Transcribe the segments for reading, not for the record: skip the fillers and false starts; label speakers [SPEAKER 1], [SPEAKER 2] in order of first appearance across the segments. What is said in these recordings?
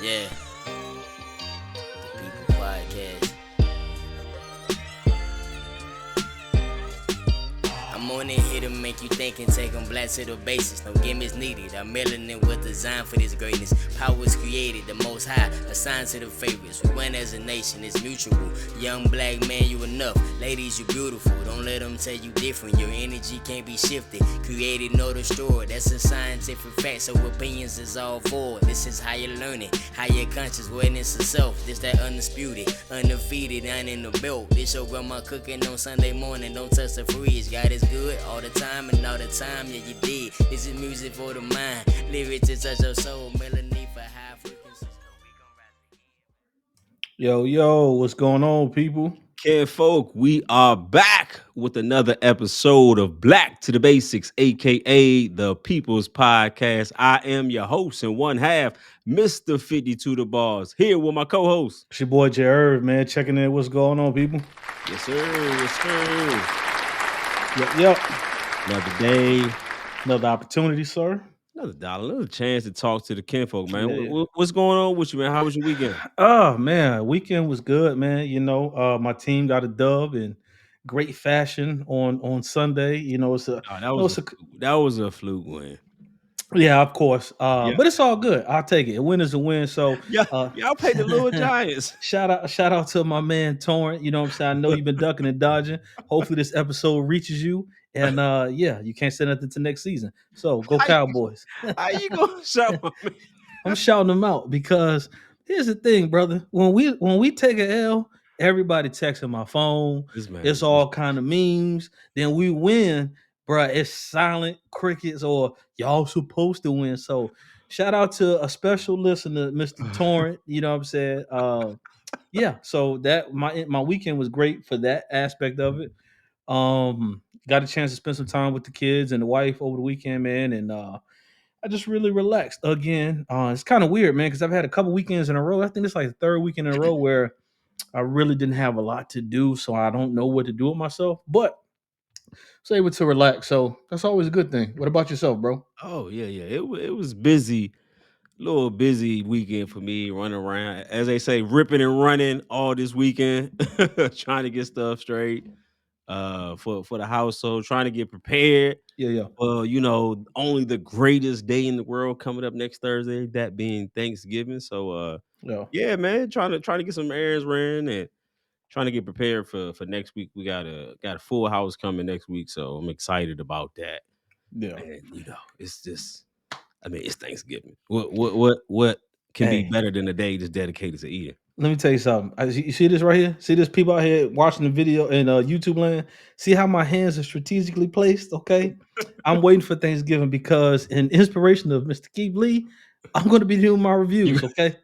[SPEAKER 1] Yeah, the People Podcast. I'm on it here to make you think and take them black to the basis. No gimmicks needed. Our melanin was designed for this greatness. Power was created, the most high, assigned to the favorites. We win as a nation, it's mutual. Young black man, you enough. Ladies, you beautiful. Don't let them tell you different. Your energy can't be shifted. Created, nor destroyed. That's a scientific fact, so opinions is all forward. This is how you're learning, how your conscious awareness of self. This that undisputed, undefeated, and in the belt. This your grandma cooking on Sunday morning. Don't touch the fridge. God is good all the time and all the time. Yeah, you did. This is music for the mind. Lyrics to touch your soul. Melody for high frequencies.
[SPEAKER 2] Yo, what's going on, people?
[SPEAKER 3] Ken folk, we are back with another episode of Black to the Basics, aka the People's Podcast. I am your host and one half, Mr. 52 the Bars, here with my co-host.
[SPEAKER 2] It's your boy J Irv, man, checking in. What's going on, people?
[SPEAKER 3] Yes, sir. Yes, sir.
[SPEAKER 2] Yep.
[SPEAKER 3] Another day,
[SPEAKER 2] Another opportunity, sir.
[SPEAKER 3] another dollar, another chance to talk to the kinfolk, man.
[SPEAKER 2] Yeah.
[SPEAKER 3] What's going on with you, man? How was your weekend?
[SPEAKER 2] Oh man, weekend was good, man. My team got a dub in great fashion on Sunday. It's a
[SPEAKER 3] Oh, that was a fluke win.
[SPEAKER 2] yeah, of course.
[SPEAKER 3] Yeah.
[SPEAKER 2] But it's all good. I'll take it. A win is a win. So
[SPEAKER 3] Yeah, y'all played the Little Giants.
[SPEAKER 2] shout out to my man Torrent. You know what I'm saying? I know you've been ducking and dodging. Hopefully this episode reaches you. And you can't say nothing to next season. So go Cowboys.
[SPEAKER 3] How you gonna shout my man?
[SPEAKER 2] I'm shouting them out because here's the thing, brother. When we take a L, everybody texting my phone.
[SPEAKER 3] This man,
[SPEAKER 2] It's all kind of memes. Then we win, bruh. It's silent crickets or y'all supposed to win. So shout out to a special listener, Mr. Torrent. You know what I'm saying? So that my weekend was great for that aspect of it. Got a chance to spend some time with the kids and the wife over the weekend, man, and I just really relaxed again. It's kind of weird, man, because I've had a couple weekends in a row. I think it's like the third weekend in a row where I really didn't have a lot to do, so I don't know what to do with myself. But I was able to relax, so that's always a good thing. What about yourself, bro?
[SPEAKER 3] Oh yeah. It was busy, little busy weekend for me, running around, as they say, ripping and running all this weekend, trying to get stuff straight for the household, trying to get prepared.
[SPEAKER 2] Yeah.
[SPEAKER 3] Well, only the greatest day in the world coming up next Thursday, that being Thanksgiving. So
[SPEAKER 2] Yeah.
[SPEAKER 3] yeah, man, trying to get some errands ran and trying to get prepared for next week. We got a full house coming next week, so I'm excited about that.
[SPEAKER 2] Yeah.
[SPEAKER 3] And it's just, I mean, it's Thanksgiving. What can be
[SPEAKER 2] Hey.
[SPEAKER 3] better than a day just dedicated to eating?
[SPEAKER 2] Let me tell you something. You see this right here? See this people out here watching the video in YouTube land? See how my hands are strategically placed? Okay. I'm waiting for Thanksgiving because in inspiration of Mr. Keith Lee, I'm going to be doing my reviews. Okay.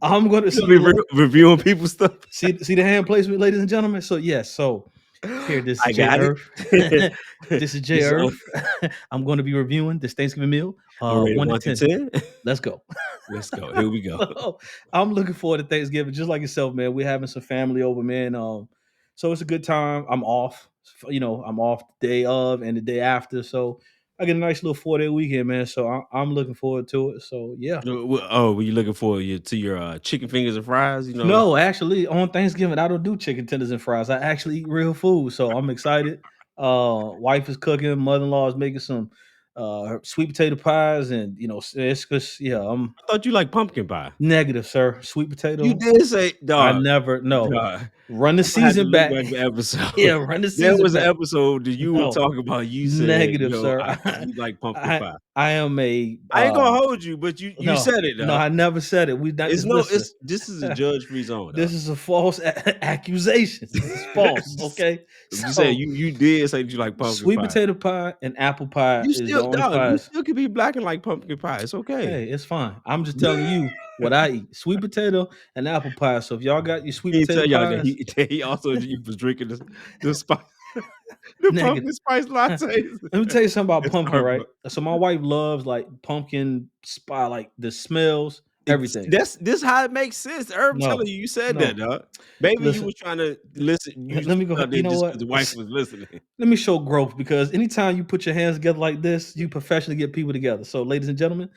[SPEAKER 2] I'm going to
[SPEAKER 3] Reviewing people's stuff.
[SPEAKER 2] see the hand placement, ladies and gentlemen. So yes, here, this
[SPEAKER 3] I
[SPEAKER 2] is J
[SPEAKER 3] got
[SPEAKER 2] Earth.
[SPEAKER 3] it.
[SPEAKER 2] This is J
[SPEAKER 3] This is
[SPEAKER 2] Earth. I'm going to be reviewing this Thanksgiving meal.
[SPEAKER 3] I'm ready,
[SPEAKER 2] 1 to 10. Let's go.
[SPEAKER 3] Let's go. Here we go.
[SPEAKER 2] So, I'm looking forward to Thanksgiving, just like yourself, man. We're having some family over, man. So it's a good time. I'm off. I'm off the day of and the day after. So I get a nice little 4-day weekend, man. So I'm looking forward to it. So yeah.
[SPEAKER 3] Oh, were you looking forward to your chicken fingers and fries?
[SPEAKER 2] No, actually, on Thanksgiving, I don't do chicken tenders and fries. I actually eat real food. So I'm excited. Wife is cooking, mother-in-law is making some sweet potato pies, and it's just
[SPEAKER 3] I thought you like pumpkin pie.
[SPEAKER 2] negative, sir. Sweet potato.
[SPEAKER 3] You did say,
[SPEAKER 2] I
[SPEAKER 3] dog.
[SPEAKER 2] never
[SPEAKER 3] Dog.
[SPEAKER 2] run the
[SPEAKER 3] I'm gonna have to
[SPEAKER 2] season
[SPEAKER 3] look
[SPEAKER 2] back.
[SPEAKER 3] the episode.
[SPEAKER 2] Yeah, run the
[SPEAKER 3] There
[SPEAKER 2] season
[SPEAKER 3] was an
[SPEAKER 2] back.
[SPEAKER 3] episode that you
[SPEAKER 2] No.
[SPEAKER 3] were talking about. You said,
[SPEAKER 2] Negative,
[SPEAKER 3] "Yo,
[SPEAKER 2] sir.
[SPEAKER 3] you like pumpkin pie."
[SPEAKER 2] I am a.
[SPEAKER 3] I ain't gonna hold you, but you
[SPEAKER 2] no,
[SPEAKER 3] said it. Though.
[SPEAKER 2] No, I never said it. We not. Listen.
[SPEAKER 3] This is a judge-free zone.
[SPEAKER 2] This is a false accusation. This is false. Okay.
[SPEAKER 3] You said you did say that you like pumpkin
[SPEAKER 2] sweet
[SPEAKER 3] pie.
[SPEAKER 2] potato pie and apple pie
[SPEAKER 3] You
[SPEAKER 2] is the
[SPEAKER 3] still,
[SPEAKER 2] only
[SPEAKER 3] dog, you
[SPEAKER 2] pies.
[SPEAKER 3] still could be black and like pumpkin pie. It's okay.
[SPEAKER 2] Hey, it's fine. I'm just telling you what I eat: sweet potato and apple pie. So if y'all got your sweet
[SPEAKER 3] He
[SPEAKER 2] potato
[SPEAKER 3] tell y'all
[SPEAKER 2] pies,
[SPEAKER 3] that he also was drinking the spice, the
[SPEAKER 2] Negative.
[SPEAKER 3] pumpkin spice lattes.
[SPEAKER 2] Let me tell you something about
[SPEAKER 3] It's
[SPEAKER 2] pumpkin,
[SPEAKER 3] Starbucks.
[SPEAKER 2] right? So my wife loves like pumpkin spice, like the smells, everything.
[SPEAKER 3] This how it makes sense. I'm
[SPEAKER 2] No,
[SPEAKER 3] telling you said
[SPEAKER 2] no.
[SPEAKER 3] that, dog. Maybe
[SPEAKER 2] Listen.
[SPEAKER 3] you was trying to listen.
[SPEAKER 2] Let me go.
[SPEAKER 3] out there
[SPEAKER 2] You know
[SPEAKER 3] just
[SPEAKER 2] what?
[SPEAKER 3] 'cause the wife was listening.
[SPEAKER 2] Let me show growth because anytime you put your hands together like this, you professionally get people together. So, ladies and gentlemen,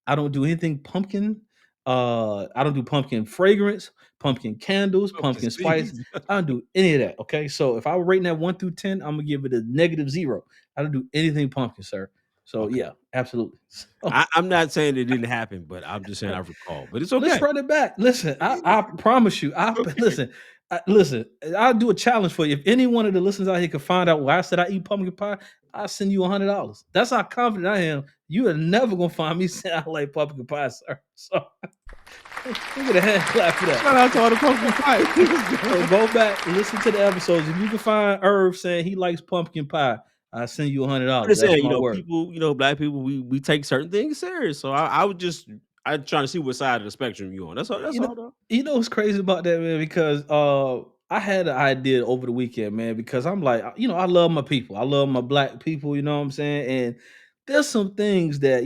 [SPEAKER 2] I don't do anything pumpkin. I don't do pumpkin fragrance, pumpkin candles,
[SPEAKER 3] Pumpkin
[SPEAKER 2] pumpkin spice.
[SPEAKER 3] seeds.
[SPEAKER 2] I don't do any of that. Okay, so if I were rating that 1 through 10, I'm gonna give it a -0. I don't do anything pumpkin, sir. So
[SPEAKER 3] Okay.
[SPEAKER 2] yeah, absolutely. So,
[SPEAKER 3] I'm not saying it didn't happen, but I'm just saying I recall. But it's
[SPEAKER 2] let's
[SPEAKER 3] okay.
[SPEAKER 2] run it back. Listen, I promise you.
[SPEAKER 3] Okay.
[SPEAKER 2] Listen. I'll do a challenge for you. If any one of the listeners out here can find out why I said I eat pumpkin pie, I'll send you $100. That's how confident I am. You are never gonna find me saying I like pumpkin pie, sir. So we get a hand clap for that.
[SPEAKER 3] Shout out to all the pumpkin pie.
[SPEAKER 2] So go back and listen to the episodes. If you can find Irv saying he likes pumpkin pie, I'll send you $100.
[SPEAKER 3] I'm just
[SPEAKER 2] That's
[SPEAKER 3] saying,
[SPEAKER 2] my word.
[SPEAKER 3] people, black people, we take certain things serious. So I'm trying to see what side of the spectrum you on. That's all. That's all. Though.
[SPEAKER 2] You know what's crazy about that, man? Because I had an idea over the weekend, man, because I'm like, I love my people. I love my black people, you know what I'm saying? And there's some things that,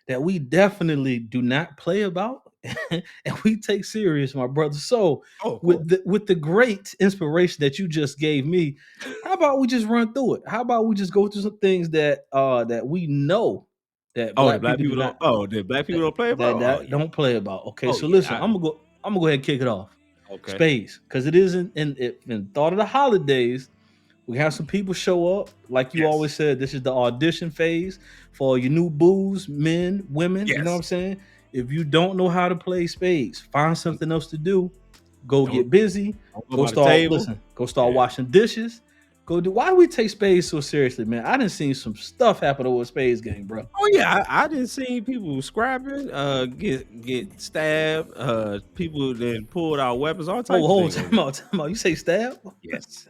[SPEAKER 2] that we definitely do not play about and we take serious, my brother. So with the great inspiration that you just gave me, how about we just run through it? How about we just go through some things that we know that
[SPEAKER 3] the black people don't. The black people don't play about.
[SPEAKER 2] Don't play about. Okay, so
[SPEAKER 3] yeah,
[SPEAKER 2] listen, I'm gonna go ahead and kick it off.
[SPEAKER 3] Okay.
[SPEAKER 2] Spades, because it isn't in thought of the holidays. We have some people show up, like you always said. This is the audition phase for your new boos, men, women. You know what I'm saying? If you don't know how to play spades, find something else to do. Get busy. Go start washing dishes. Why do we take spades so seriously, man? I done seen some stuff happen over a spades game, bro.
[SPEAKER 3] Oh yeah, I didn't see people scrapping, get stabbed, people then pulled out weapons, all types of things.
[SPEAKER 2] Time out. You say stab?
[SPEAKER 3] Yes.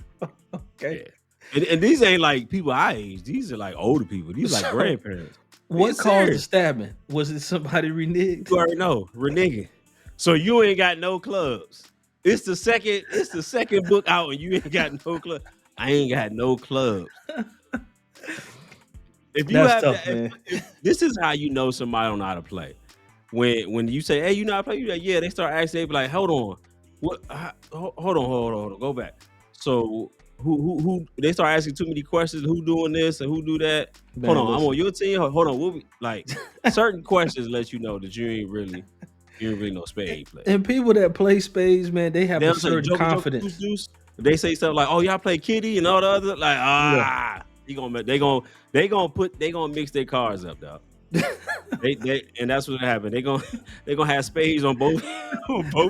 [SPEAKER 2] Okay.
[SPEAKER 3] Yeah. And these ain't like people our age. These are like older people. These are like grandparents.
[SPEAKER 2] What caused the stabbing? Was it somebody reneged?
[SPEAKER 3] You already know, reneging. So you ain't got no clubs. It's the second book out and you ain't got no clubs. I ain't got no clubs. If you have tough, if this is how you know somebody don't know how to play. When you say, "Hey, you know how to play?" You like, "Yeah." They start asking, they be like, "Hold on, what? Hold on, go back." So who? They start asking too many questions. Who doing this and who do that?
[SPEAKER 2] Man,
[SPEAKER 3] hold on, I'm on your team. Hold on, we'll be like certain questions let you know that you ain't really know spade play.
[SPEAKER 2] And people that play spades, man, they have a certain confidence.
[SPEAKER 3] They say something like, "Oh, y'all play kitty," and all the other like, they gonna mix their cards up, dog. they and that's what happened. They gonna have spades on both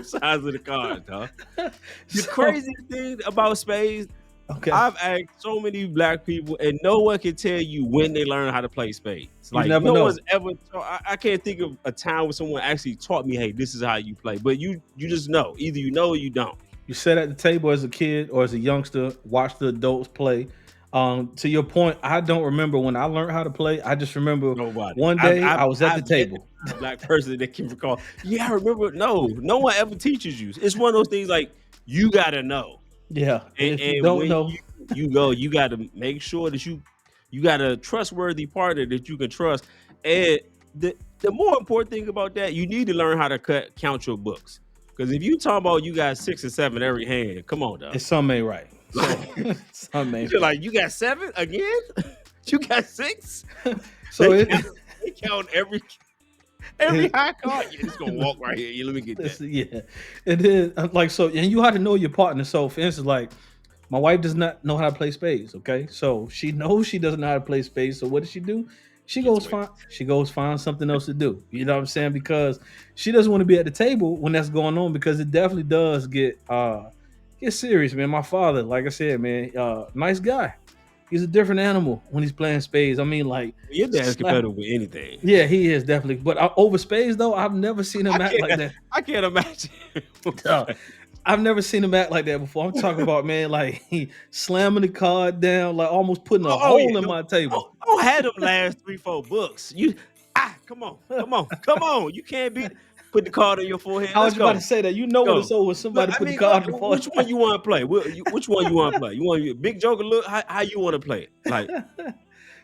[SPEAKER 3] sides of the card, dog. The crazy thing about spades, I've asked so many black people, and no one can tell you when they learn how to play spades. Like no one's ever. I can't think of a time where someone actually taught me, "Hey, this is how you play." But you just know. Either you know or you don't.
[SPEAKER 2] You sat at the table as a kid or as a youngster, watch the adults play. To your point, I don't remember when I learned how to play. I just remember one day I was at the table.
[SPEAKER 3] A black person that can recall. Yeah, I remember. No one ever teaches you. It's one of those things like you gotta know.
[SPEAKER 2] Yeah,
[SPEAKER 3] and
[SPEAKER 2] if you don't know,
[SPEAKER 3] you gotta make sure that you got a trustworthy partner that you can trust. And the more important thing about that, you need to learn how to count your books. Because if you talk about you got 6 or 7 every hand, come on, dog.
[SPEAKER 2] It's some ain't right. Some ain't.
[SPEAKER 3] You're like, you got 7 again? You got 6?
[SPEAKER 2] So
[SPEAKER 3] they count every high card. You're just gonna walk right here. Let me get that.
[SPEAKER 2] Yeah, and then and you have to know your partner. So, for instance, like my wife does not know how to play spades. Okay, so she knows she doesn't know how to play spades. So what does she do? She goes find something else to do. You know what I'm saying? Because she doesn't want to be at the table when that's going on, because it definitely does get serious, man. My father, like I said, man, nice guy. He's a different animal when he's playing spades. I mean, like
[SPEAKER 3] your dad's competitive with anything.
[SPEAKER 2] Yeah, he is definitely. But over spades, though, I've never seen him act like that.
[SPEAKER 3] I can't imagine.
[SPEAKER 2] I've never seen him act like that before. I'm talking about, man, like he slamming the card down, like almost putting a hole in my table.
[SPEAKER 3] Don't have them last 3-4 books. Come on. You can't put the card on your forehead.
[SPEAKER 2] I was about to say that. You know what it's over when somebody put the card on the forehead.
[SPEAKER 3] Which one you want to play? Which one you want to play? You want Big Joker? Look how you want to play it. Like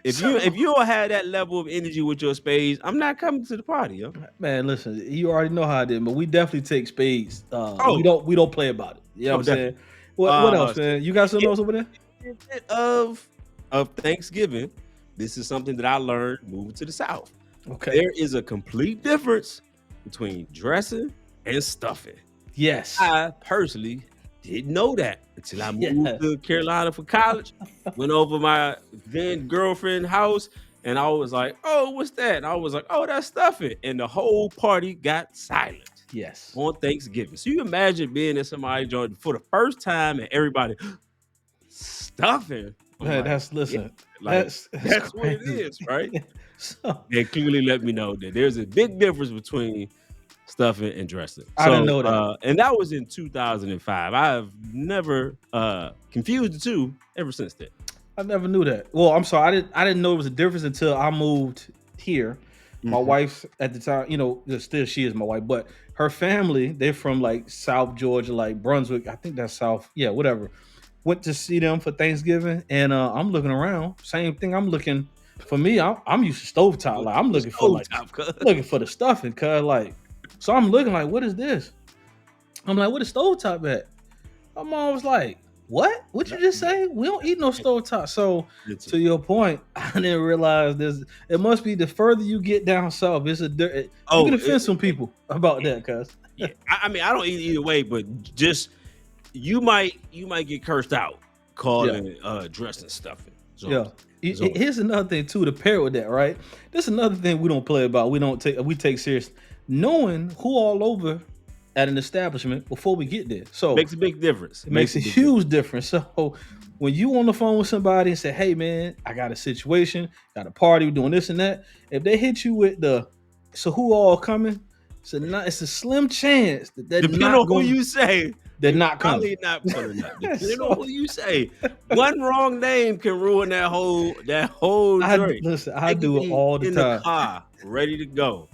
[SPEAKER 3] if you don't have that level of energy with your spades, I'm not coming to the party, yo.
[SPEAKER 2] Man, listen, you already know how I did, but we definitely take spades. We don't play about it. You know what I'm saying? What else, man? You got something else over there?
[SPEAKER 3] Of Thanksgiving, this is something that I learned moving to the South.
[SPEAKER 2] Okay.
[SPEAKER 3] There is a complete difference between dressing and stuffing.
[SPEAKER 2] Yes.
[SPEAKER 3] I personally didn't know that until I moved
[SPEAKER 2] Yes.
[SPEAKER 3] to Carolina for college. Went over my then girlfriend's house, and I was like, "Oh, what's that?" And I was like, "Oh, that's stuffing." And the whole party got silent
[SPEAKER 2] Yes.
[SPEAKER 3] on Thanksgiving. So you imagine being in somebody's joint for the first time and everybody stuffing. I'm
[SPEAKER 2] Man,
[SPEAKER 3] like,
[SPEAKER 2] that's listen.
[SPEAKER 3] like
[SPEAKER 2] That's
[SPEAKER 3] that's what it
[SPEAKER 2] crazy.
[SPEAKER 3] is, right?
[SPEAKER 2] So
[SPEAKER 3] They clearly let me know that there's a big difference between stuffing and dressing.
[SPEAKER 2] I didn't know that.
[SPEAKER 3] And that was in 2005. I've never confused the two ever since then.
[SPEAKER 2] I never knew that. Well, I'm sorry. I didn't know it was a difference until I moved here. My
[SPEAKER 3] Mhm.
[SPEAKER 2] wife at the time, you know, still she is my wife, but her family, they're from like South Georgia, like Brunswick. I think that's South. Yeah, whatever. Went to see them for Thanksgiving, and I'm looking around. Same thing. I'm looking for me. I'm used to stovetop. Like I'm looking for like
[SPEAKER 3] Stovetop, cuz.
[SPEAKER 2] looking for the stuffing, cuz like. So I'm looking like, what is this? I'm like, what is stovetop at? My mom was like, what? What you just say? We don't eat no stovetop. So to your point, I didn't realize this. It must be the further you get down south, it's a you can offend some people about that, cuz.
[SPEAKER 3] Yeah, I mean, I don't eat either way, but just you might get cursed out calling it dressing stuffing. So,
[SPEAKER 2] Yeah. Here's another thing too to pair with that, right? This is another thing we don't play about. We take serious. Knowing who all over at an establishment before we get there. So
[SPEAKER 3] makes a big difference.
[SPEAKER 2] it makes a huge difference. So when you on the phone with somebody and say, hey man, I got a situation, got a party, we're doing this and that. If they hit you with so who all coming? So it's a slim chance that they're
[SPEAKER 3] Depending
[SPEAKER 2] not
[SPEAKER 3] on
[SPEAKER 2] going,
[SPEAKER 3] who you say,
[SPEAKER 2] they're not
[SPEAKER 3] probably
[SPEAKER 2] coming.
[SPEAKER 3] not pulling up. Depending on who you say, one wrong name can ruin that whole joint.
[SPEAKER 2] Listen,
[SPEAKER 3] They
[SPEAKER 2] I
[SPEAKER 3] could
[SPEAKER 2] do
[SPEAKER 3] be
[SPEAKER 2] it all the
[SPEAKER 3] in
[SPEAKER 2] time.
[SPEAKER 3] the car, ready to go,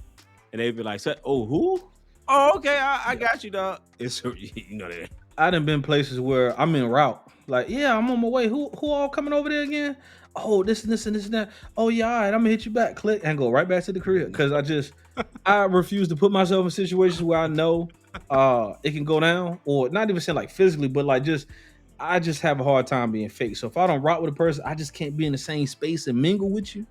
[SPEAKER 3] and they'd be like, "Oh, who? Oh, okay, I got you, dog." It's you know that.
[SPEAKER 2] I done been places where I'm en route. Like, yeah, I'm on my way. Who all coming over there again? Oh, this and this and this and that. Oh yeah, all right, I'm gonna hit you back. Click and go right back to the crib. Cause I refuse to put myself in situations where I know it can go down, or not even saying like physically, but like I just have a hard time being fake. So if I don't rock with a person, I just can't be in the same space and mingle with you.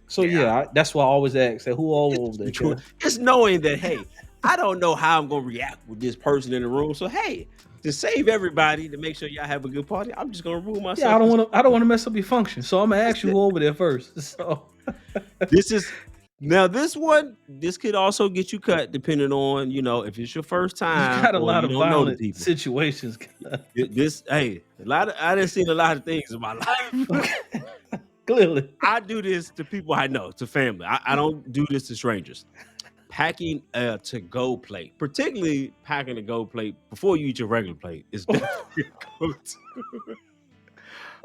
[SPEAKER 2] So that's why I always ask, say, who all over there? Cuz?
[SPEAKER 3] It's knowing that, hey, I don't know how I'm gonna react with this person in the room. So hey, to save everybody, to make sure y'all have a good party, I'm just gonna remove myself.
[SPEAKER 2] Yeah, I don't want to mess up your function. So I'm gonna ask you who over there first. So
[SPEAKER 3] this could also get you cut depending on, if it's your first time.
[SPEAKER 2] You got a lot of violent
[SPEAKER 3] people.
[SPEAKER 2] situations.
[SPEAKER 3] I done seen a lot of things in my life.
[SPEAKER 2] Clearly.
[SPEAKER 3] I do this to people I know, to family. I don't do this to strangers. Packing a to-go plate, particularly packing a go plate before you eat your regular plate, is definitely a go-to.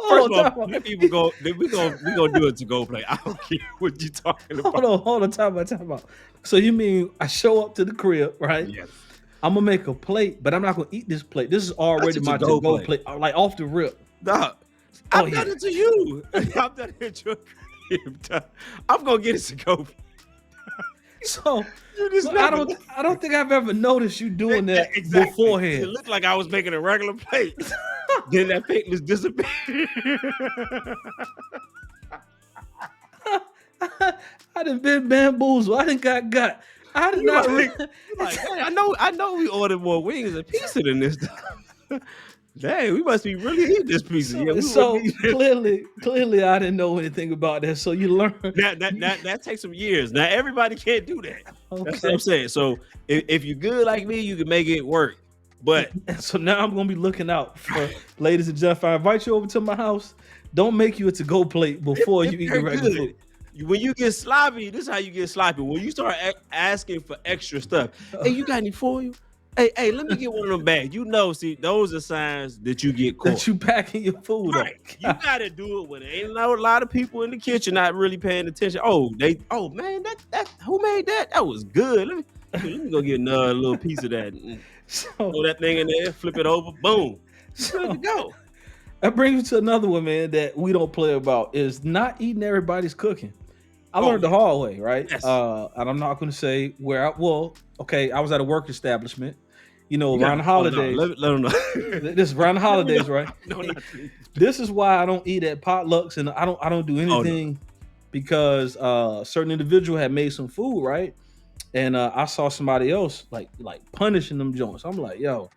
[SPEAKER 3] First of all, people go, we gonna do it to go play. I don't care what you talking about.
[SPEAKER 2] Hold on, time out. So you mean I show up to the crib, right?
[SPEAKER 3] Yes.
[SPEAKER 2] I'm gonna make a plate, but I'm not gonna eat this plate. This is already my to-go plate, like off the rip.
[SPEAKER 3] Dog, I've done it to you. I've done it to your crib. I'm gonna get it to go.
[SPEAKER 2] So I don't think I've ever noticed you doing that beforehand.
[SPEAKER 3] It looked like I was making a regular plate. Then that plate was disappearing.
[SPEAKER 2] I done been bamboozled. I done got. I did not.
[SPEAKER 3] Like, hey, I know we ordered more wings and pizza than this. Dang, we must be really eating this pizza.
[SPEAKER 2] So clearly, I didn't know anything about that. So you learn.
[SPEAKER 3] That takes some years. Now everybody can't do that. Okay. That's what I'm saying. So if you're good like me, you can make it work. But
[SPEAKER 2] so now I'm gonna be looking out for ladies and gentlemen. If I invite you over to my house, don't make you a to-go plate before you eat your regular food.
[SPEAKER 3] When you get sloppy, this is how you get sloppy. When you start asking for extra stuff, hey, you got any foil? Hey, let me get one of them bags. See, those are signs that you get caught.
[SPEAKER 2] That you packing your food
[SPEAKER 3] right. You gotta do it when there ain't a lot of people in the kitchen not really paying attention. Oh man, that who made that? That was good. Let me go get another little piece of that. Throw that thing in there, flip it over, boom. Good to go.
[SPEAKER 2] That brings me to another one, man, that we don't play about is not eating everybody's cooking. I learned the hard way, right?
[SPEAKER 3] Yes.
[SPEAKER 2] And I'm not going to say where I was at a work establishment, around the holidays.
[SPEAKER 3] Let them know.
[SPEAKER 2] This is around the holidays, right?
[SPEAKER 3] No,
[SPEAKER 2] this is why I don't eat at potlucks and I don't do anything because certain individual had made some food, right? and I saw somebody else like punishing them joints. I'm like, yo,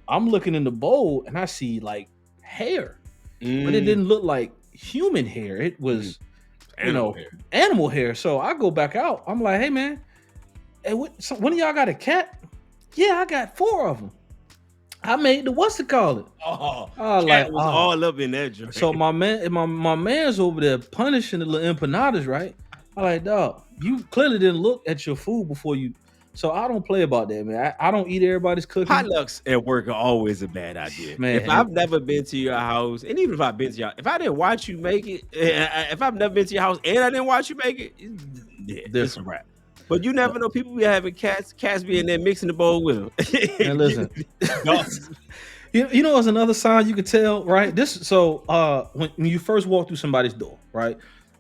[SPEAKER 2] I'm looking in the bowl and I see like hair, but it
[SPEAKER 3] Mm,
[SPEAKER 2] didn't look like human hair. It was, you
[SPEAKER 3] animal
[SPEAKER 2] know,
[SPEAKER 3] hair.
[SPEAKER 2] animal hair. So I go back out. I'm like, hey man, hey, one of y'all got a cat? Yeah, I got 4 of them. I made the what's it called?
[SPEAKER 3] Oh,
[SPEAKER 2] I was
[SPEAKER 3] cat
[SPEAKER 2] like,
[SPEAKER 3] was
[SPEAKER 2] oh.
[SPEAKER 3] all up in that joint.
[SPEAKER 2] So my man's over there punishing the little empanadas, right? I like, dog, you clearly didn't look at your food before you. So I don't play about that, man. I don't eat everybody's cooking.
[SPEAKER 3] Potlucks at work are always a bad idea.
[SPEAKER 2] Man,
[SPEAKER 3] If I've never been to your house, and even if I've been to your, if I didn't watch you make it, if I've never been to your house and I didn't watch you make it, yeah, it's a
[SPEAKER 2] Different.
[SPEAKER 3] wrap. But you never know. People be having cats be in there mixing the bowl with them.
[SPEAKER 2] And listen,
[SPEAKER 3] Dogs.
[SPEAKER 2] you know, it's another sign you could tell, right? When you first walk through somebody's door, right?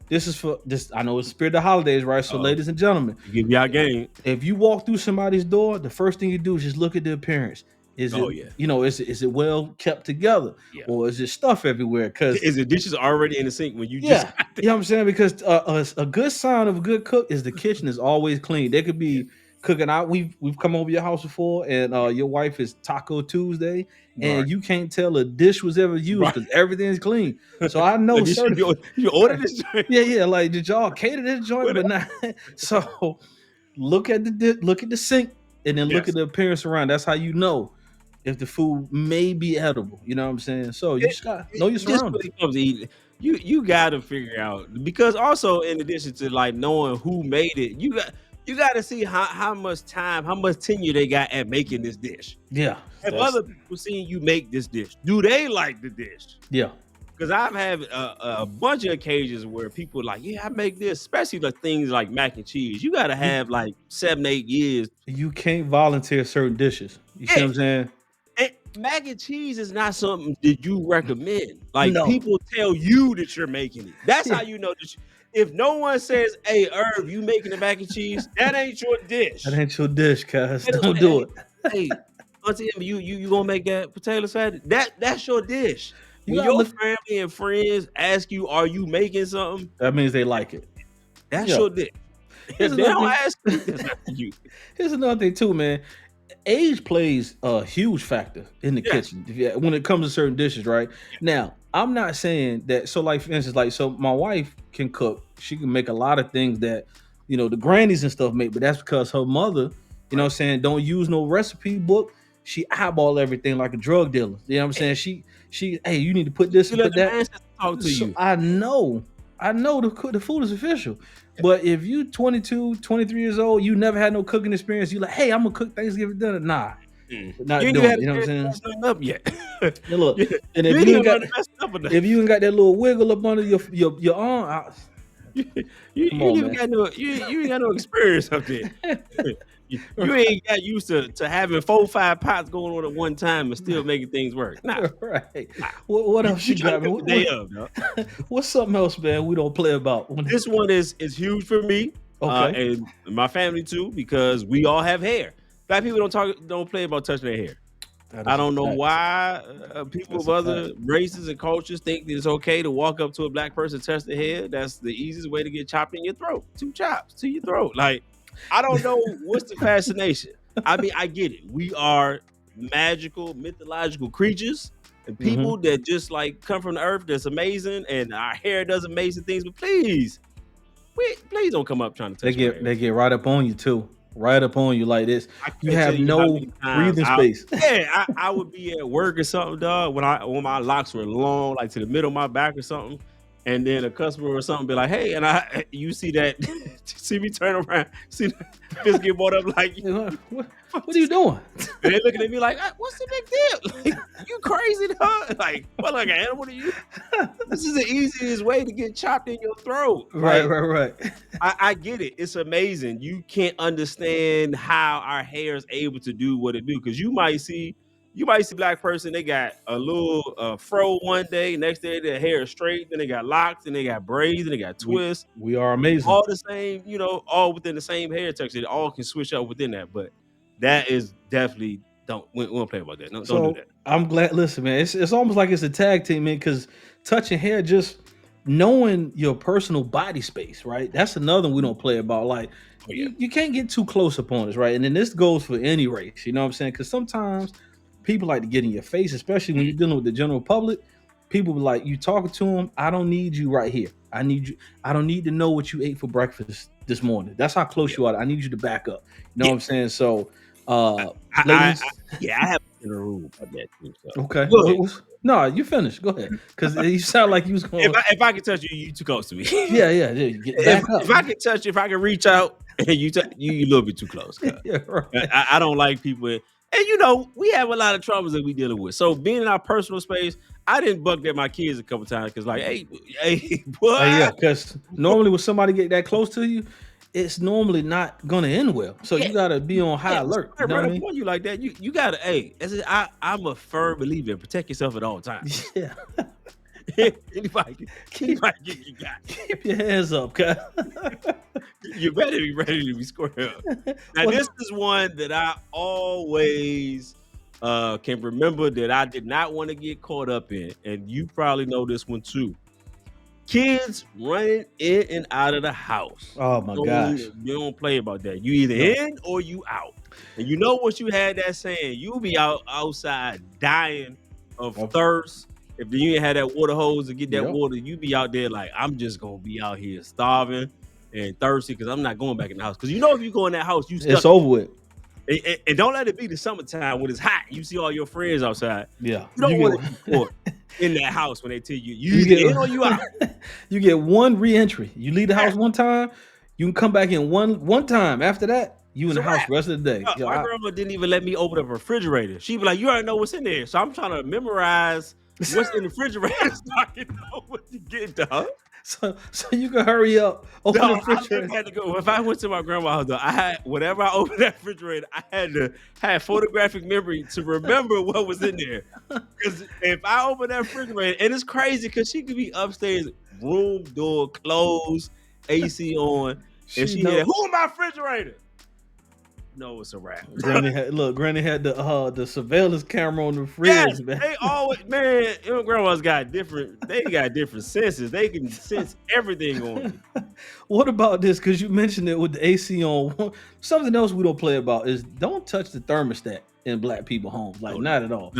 [SPEAKER 2] This is for this. I know it's spirit of holidays, right? So, ladies and gentlemen,
[SPEAKER 3] Give y'all game.
[SPEAKER 2] if you walk through somebody's door, the first thing you do is just look at the appearance. Is
[SPEAKER 3] Oh,
[SPEAKER 2] it,
[SPEAKER 3] yeah.
[SPEAKER 2] you know, is it well kept together,
[SPEAKER 3] Yeah.
[SPEAKER 2] or is it stuff everywhere? Because
[SPEAKER 3] Is the dishes already in the sink when you
[SPEAKER 2] yeah,
[SPEAKER 3] just
[SPEAKER 2] you know what I'm saying? Because a good sign of a good cook is the kitchen is always clean. They could be cooking out. We've come over your house before, and your wife is Taco Tuesday, and
[SPEAKER 3] Right.
[SPEAKER 2] you can't tell a dish was ever used
[SPEAKER 3] Right.
[SPEAKER 2] because everything's clean. So I know certain.
[SPEAKER 3] you order this joint?
[SPEAKER 2] Yeah. Like, did y'all cater this joint?
[SPEAKER 3] What
[SPEAKER 2] But not. So look at the sink, and then look
[SPEAKER 3] Yes.
[SPEAKER 2] at the appearance around. That's how you know if the food may be edible. You know what I'm saying? So you just gotta know your
[SPEAKER 3] Just when
[SPEAKER 2] surroundings.
[SPEAKER 3] it comes to eating, you got to figure out, because also in addition to like knowing who made it, you got to see how much time, how much tenure they got at making this dish.
[SPEAKER 2] Yeah.
[SPEAKER 3] If
[SPEAKER 2] that's-
[SPEAKER 3] other people seeing you make this dish, do they like the dish?
[SPEAKER 2] yeah.
[SPEAKER 3] Because I've had a bunch of occasions where people are like, yeah, I make this, especially the things like mac and cheese. You got to have like 7-8 years.
[SPEAKER 2] You can't volunteer certain dishes. You see
[SPEAKER 3] Yeah.
[SPEAKER 2] what I'm saying?
[SPEAKER 3] And mac and cheese is not something that you recommend. Like,
[SPEAKER 2] No.
[SPEAKER 3] people tell you that you're making it. That's
[SPEAKER 2] Yeah.
[SPEAKER 3] how you know that. If no one says, "Hey, Herb, you making the mac and cheese," that ain't your dish.
[SPEAKER 2] That ain't your dish, cuz.
[SPEAKER 3] They
[SPEAKER 2] Don't
[SPEAKER 3] say,
[SPEAKER 2] do it.
[SPEAKER 3] Hey, Auntie Emma, you gonna make that potato salad? That's your dish.
[SPEAKER 2] You
[SPEAKER 3] When
[SPEAKER 2] gotta
[SPEAKER 3] your
[SPEAKER 2] look-
[SPEAKER 3] family and friends ask you, "Are you making something?"
[SPEAKER 2] That means they like it.
[SPEAKER 3] That's
[SPEAKER 2] Yeah.
[SPEAKER 3] your dish.
[SPEAKER 2] Here's
[SPEAKER 3] If they
[SPEAKER 2] another
[SPEAKER 3] don't
[SPEAKER 2] thing-
[SPEAKER 3] ask you, that's not you.
[SPEAKER 2] Here's another thing too, man. Age plays a huge factor in the
[SPEAKER 3] Yes.
[SPEAKER 2] kitchen when it comes to certain dishes, right? Now, I'm not saying that. So, like for instance, like so, my wife can cook. She can make a lot of things that the grannies and stuff make, but that's because her mother, you know what I'm saying, don't use no recipe book. She eyeball everything like a drug dealer. You know what I'm saying? She hey, you need to put this
[SPEAKER 3] You
[SPEAKER 2] and
[SPEAKER 3] let
[SPEAKER 2] put
[SPEAKER 3] the
[SPEAKER 2] that.
[SPEAKER 3] ancestors talk to
[SPEAKER 2] So
[SPEAKER 3] you.
[SPEAKER 2] I know the food is official. But if you 22, 23 years old, you never had no cooking experience, you like, hey, I'm gonna cook Thanksgiving dinner. Nah, not
[SPEAKER 3] You ain't
[SPEAKER 2] doing
[SPEAKER 3] even
[SPEAKER 2] it. You know what I'm saying?
[SPEAKER 3] mess nothing up yet.
[SPEAKER 2] Now look,
[SPEAKER 3] You
[SPEAKER 2] and
[SPEAKER 3] ain't
[SPEAKER 2] if you
[SPEAKER 3] even
[SPEAKER 2] ain't got
[SPEAKER 3] learned to mess up enough.
[SPEAKER 2] if you ain't got that little wiggle up under your arm,
[SPEAKER 3] You
[SPEAKER 2] Come
[SPEAKER 3] ain't
[SPEAKER 2] on,
[SPEAKER 3] even
[SPEAKER 2] man.
[SPEAKER 3] got no you ain't got no experience up there. You ain't got used to having 4-5 pots going on at one time and still making things work. Nah.
[SPEAKER 2] right. What else you
[SPEAKER 3] trying
[SPEAKER 2] got,
[SPEAKER 3] to
[SPEAKER 2] man?
[SPEAKER 3] cook the day of, dog.
[SPEAKER 2] What's something else, man? We don't play about.
[SPEAKER 3] This one is huge for me,
[SPEAKER 2] Okay.
[SPEAKER 3] and my family too, because we all have hair. Black people don't play about touching their hair. I don't know why people
[SPEAKER 2] That's
[SPEAKER 3] of
[SPEAKER 2] a
[SPEAKER 3] other races and cultures think that it's okay to walk up to a black person, touch their hair. That's the easiest way to get chopped in your throat. 2 chops to your throat. Like, I don't know what's the fascination. I mean, I get it. We are magical, mythological creatures and people that just like come from the earth. That's amazing, and our hair does amazing things. But please don't come up trying to touch my hair.
[SPEAKER 2] They get right up on you too. Right up on you like this.
[SPEAKER 3] I
[SPEAKER 2] You
[SPEAKER 3] can't
[SPEAKER 2] have
[SPEAKER 3] tell how
[SPEAKER 2] no
[SPEAKER 3] many times
[SPEAKER 2] breathing space.
[SPEAKER 3] I would be at work or something, dog, when my locks were long, like to the middle of my back or something, and then a customer or something be like, "Hey," and you see that, see me turn around, see the fist get brought up like,
[SPEAKER 2] What are you doing?
[SPEAKER 3] and they looking at me like, "What's the big deal? Like, you crazy, dog? Like, what, like an animal to you? This is the easiest way to get chopped in your throat." Like,
[SPEAKER 2] Right.
[SPEAKER 3] I get it. It's amazing. You can't understand how our hair is able to do what it do, because you might see a black person, they got a little fro one day, next day their hair is straight, then they got locks, and they got braids, and they got twists,
[SPEAKER 2] We are amazing.
[SPEAKER 3] all the same, all within the same hair texture. It all can switch up within that, but that is definitely we don't play about that. No, don't do that.
[SPEAKER 2] I'm glad. Listen, man, it's almost like it's a tag team, man. Because touching hair just knowing your personal body space, right? That's another one we don't play about. Like
[SPEAKER 3] Oh yeah.
[SPEAKER 2] you can't get too close upon us, right? And then this goes for any race, you know what I'm saying? Because sometimes people like to get in your face, especially when you're dealing with the general public. People be like, you talking to them, I don't need you right here. I need you. I don't need to know what you ate for breakfast this morning. That's how close
[SPEAKER 3] Yeah.
[SPEAKER 2] you are. I need you to back up. You know
[SPEAKER 3] Yeah.
[SPEAKER 2] what I'm saying? So,
[SPEAKER 3] I,
[SPEAKER 2] ladies,
[SPEAKER 3] I have in a rule about that too. So
[SPEAKER 2] okay.
[SPEAKER 3] go ahead.
[SPEAKER 2] No, you finish. Go ahead, because you sound like you was going.
[SPEAKER 3] If I can touch you, you too close to me.
[SPEAKER 2] Yeah. Get back up.
[SPEAKER 3] If I can touch you, if I can reach out, and you a little bit too close.
[SPEAKER 2] Yeah, right.
[SPEAKER 3] I don't like people, and we have a lot of troubles that we dealing with. So being in our personal space, I didn't buck at my kids a couple times because like, hey, boy,
[SPEAKER 2] Yeah, because normally when somebody get that close to you, it's normally not gonna end well. So you gotta be on high alert. You know what I mean?
[SPEAKER 3] You like that, you gotta. Hey, I'm a firm believer. Protect yourself at all times.
[SPEAKER 2] Yeah.
[SPEAKER 3] anybody get you got.
[SPEAKER 2] Keep your hands up, guys.
[SPEAKER 3] You better be ready to be squared up. Now this is one that I always can remember that I did not want to get caught up in, and you probably know this one too. Kids running in and out of the house.
[SPEAKER 2] Oh my gosh.
[SPEAKER 3] You don't play about that. You either in or you out. And you know what you had that saying, you'll be outside dying of thirst. If you ain't had that water hose to get that water, you be out there like, I'm just gonna be out here starving and thirsty because I'm not going back in the house. Because you know if you go in that house,
[SPEAKER 2] it's over with.
[SPEAKER 3] And don't let it be the summertime when it's hot. You see all your friends outside.
[SPEAKER 2] Yeah.
[SPEAKER 3] You don't want to be caught in that house when they tell you get in or you out.
[SPEAKER 2] You get one re-entry. You leave the house one time, you can come back in one time. After that, you in the house the rest of the day.
[SPEAKER 3] My grandma didn't even let me open up a refrigerator. She'd be like, you already know what's in there. So I'm trying to memorize what's in the refrigerator so I can know what to get, dog.
[SPEAKER 2] So you can hurry up. Open the refrigerator.
[SPEAKER 3] I had to go. If I went to my grandma's house, I had whenever I opened that refrigerator, I had to have photographic memory to remember what was in there. Because if I open that refrigerator, and it's crazy because she could be upstairs, room door closed, AC on, and she had, who in my refrigerator? No, it's a wrap.
[SPEAKER 2] Granny had the surveillance camera on the fridge.
[SPEAKER 3] Yes,
[SPEAKER 2] man.
[SPEAKER 3] They always, man, your grandma's got different senses. They can sense everything on you.
[SPEAKER 2] What about this? Because you mentioned it with the AC on. Something else we don't play about is don't touch the thermostat in black people homes. Like, not at all.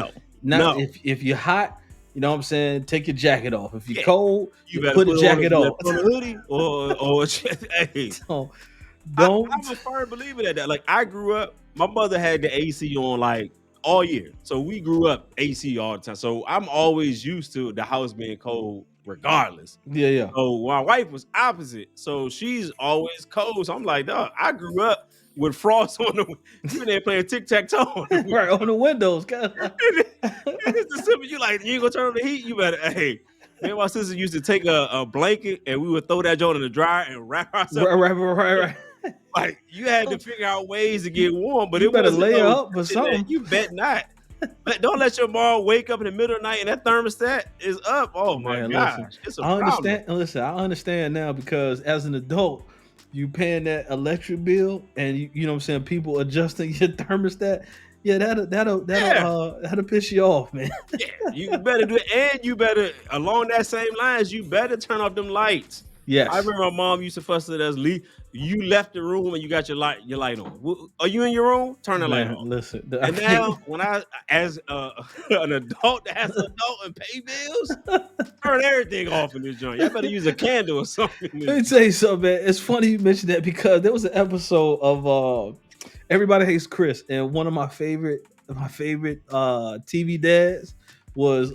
[SPEAKER 3] No.
[SPEAKER 2] If you're hot, you know what I'm saying, take your jacket off. If you're cold, you
[SPEAKER 3] better
[SPEAKER 2] put a jacket on.
[SPEAKER 3] On a hoodie or hey.
[SPEAKER 2] So, don't.
[SPEAKER 3] I'm a firm believer that. Like, I grew up, my mother had the AC on like all year. So we grew up AC all the time. So I'm always used to the house being cold regardless.
[SPEAKER 2] Yeah.
[SPEAKER 3] So my wife was opposite. So she's always cold. So I'm like, dog, I grew up with frost on the you there playing tic-tac-toe
[SPEAKER 2] right on the windows.
[SPEAKER 3] It's the simple, you like, you ain't gonna turn on the heat, you better, hey. Me and my sister used to take a blanket and we would throw that joint in the dryer and wrap ourselves.
[SPEAKER 2] Right.
[SPEAKER 3] Like, you had to figure out ways to get warm, but
[SPEAKER 2] you
[SPEAKER 3] it
[SPEAKER 2] better
[SPEAKER 3] wasn't
[SPEAKER 2] lay up for something.
[SPEAKER 3] You bet not. But don't let your mom wake up in the middle of the night and that thermostat is up. Oh my gosh, it's a problem.
[SPEAKER 2] Listen, I understand now because as an adult, you paying that electric bill and you know what I'm saying, people adjusting your thermostat. Yeah, that'll piss you off, man.
[SPEAKER 3] Yeah, you better do it, and you better along that same lines. You better turn off them lights.
[SPEAKER 2] Yes,
[SPEAKER 3] I remember my mom used to fuss at us. You left the room and you got your light on. Are you in your room? Turn the light on.
[SPEAKER 2] Listen,
[SPEAKER 3] and now when I, as an adult that has an adult and pay bills, turn everything off in this joint. You better use a candle or something.
[SPEAKER 2] Let me tell you something, man. It's funny you mentioned that because there was an episode of Everybody Hates Chris, and one of my favorite TV dads was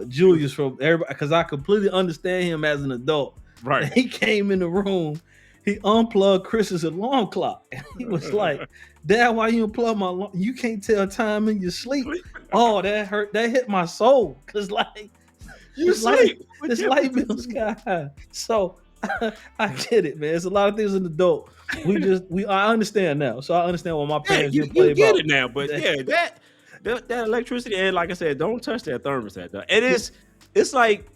[SPEAKER 2] Julius from Everybody, because I completely understand him as an adult.
[SPEAKER 3] Right.
[SPEAKER 2] And he came in the room, he unplugged Chris's alarm clock, and he was like, "Dad, why you unplug my alarm? You can't tell time in your sleep." Oh, that hurt. That hit my soul, cause like
[SPEAKER 3] you sleep.
[SPEAKER 2] This light bill sky high. So I get it, man. There's a lot of things an adult. I understand now. So I understand what my parents
[SPEAKER 3] you
[SPEAKER 2] play
[SPEAKER 3] get
[SPEAKER 2] about
[SPEAKER 3] it now. But that electricity, and like I said, don't touch that thermostat. Though. It's like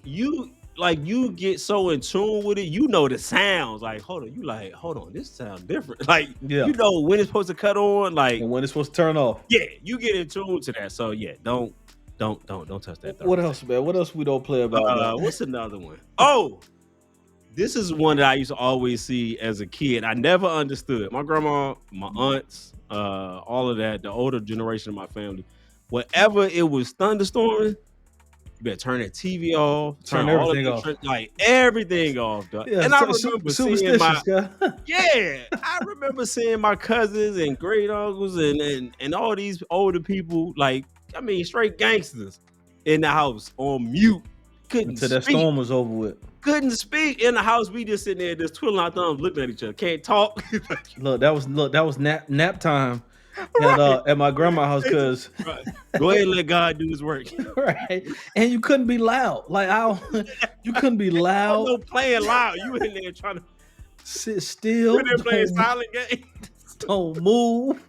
[SPEAKER 3] you get so in tune with it, you know the sounds. Like, hold on, this sounds different. Like, you know when it's supposed to cut on, like,
[SPEAKER 2] and when it's supposed to turn off.
[SPEAKER 3] Yeah, you get in tune to that. So yeah, don't Don't touch that.
[SPEAKER 2] What
[SPEAKER 3] 30
[SPEAKER 2] else, man? What else we don't play about? Man?
[SPEAKER 3] What's another one? Oh, this is one that I used to always see as a kid. I never understood. My grandma, my aunts, all of that, the older generation of my family, whatever it was thunderstorming, you better turn that TV off,
[SPEAKER 2] Turn
[SPEAKER 3] all of
[SPEAKER 2] everything
[SPEAKER 3] the
[SPEAKER 2] off.
[SPEAKER 3] like everything off. Dog.
[SPEAKER 2] Yeah,
[SPEAKER 3] And I remember seeing
[SPEAKER 2] superstitious, guy.
[SPEAKER 3] I remember seeing my cousins and great uncles and all these older people, like I mean, straight gangsters in the house on mute. Couldn't
[SPEAKER 2] Until that
[SPEAKER 3] speak.
[SPEAKER 2] storm was over with.
[SPEAKER 3] Couldn't speak in the house. We just sitting there, just twiddling our thumbs, looking at each other. Can't talk.
[SPEAKER 2] Look, that was nap time
[SPEAKER 3] Right.
[SPEAKER 2] at my grandma's house, because
[SPEAKER 3] Right. Go ahead and let God do his work.
[SPEAKER 2] right, and you couldn't be loud. Like you couldn't be loud.
[SPEAKER 3] No playing loud. You in there trying to
[SPEAKER 2] Sit still.
[SPEAKER 3] you in there playing
[SPEAKER 2] Don't,
[SPEAKER 3] silent game.
[SPEAKER 2] don't move.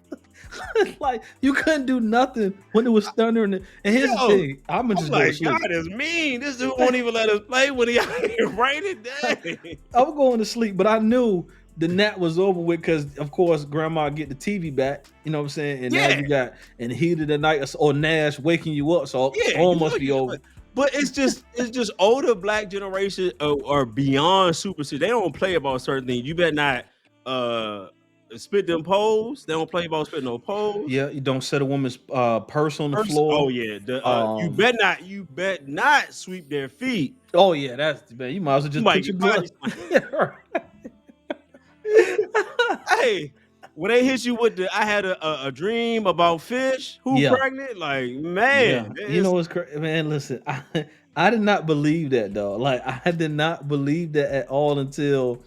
[SPEAKER 2] Like you couldn't do nothing when it was thundering. And here's
[SPEAKER 3] Yo,
[SPEAKER 2] the thing: I'm gonna
[SPEAKER 3] I'm
[SPEAKER 2] just go to
[SPEAKER 3] like,
[SPEAKER 2] sleep.
[SPEAKER 3] God is mean. This dude won't even let us play when he out here raining down.
[SPEAKER 2] I'm going to sleep, but I knew the nap was over with because, of course, Grandma get the TV back. You know what I'm saying? And now
[SPEAKER 3] Yeah.
[SPEAKER 2] you got in the heat of the night or Nash waking you up, so
[SPEAKER 3] Yeah,
[SPEAKER 2] all
[SPEAKER 3] you
[SPEAKER 2] must
[SPEAKER 3] know
[SPEAKER 2] be
[SPEAKER 3] you-
[SPEAKER 2] over.
[SPEAKER 3] But it's just older black generation or beyond superstition. They don't play about certain things. You better not spit them poles. They don't play about spitting no poles.
[SPEAKER 2] Yeah, you don't set a woman's purse on the
[SPEAKER 3] First-
[SPEAKER 2] floor.
[SPEAKER 3] Oh yeah, you bet not sweep their feet.
[SPEAKER 2] Oh yeah, that's man. You might as well just
[SPEAKER 3] might
[SPEAKER 2] put your
[SPEAKER 3] get
[SPEAKER 2] glove.
[SPEAKER 3] Hey, when they hit you with the, I had a dream about fish who
[SPEAKER 2] Yeah.
[SPEAKER 3] pregnant. Like man,
[SPEAKER 2] Yeah. You know what's crazy, man? Listen, I did not believe that though. Like I did not believe that at all until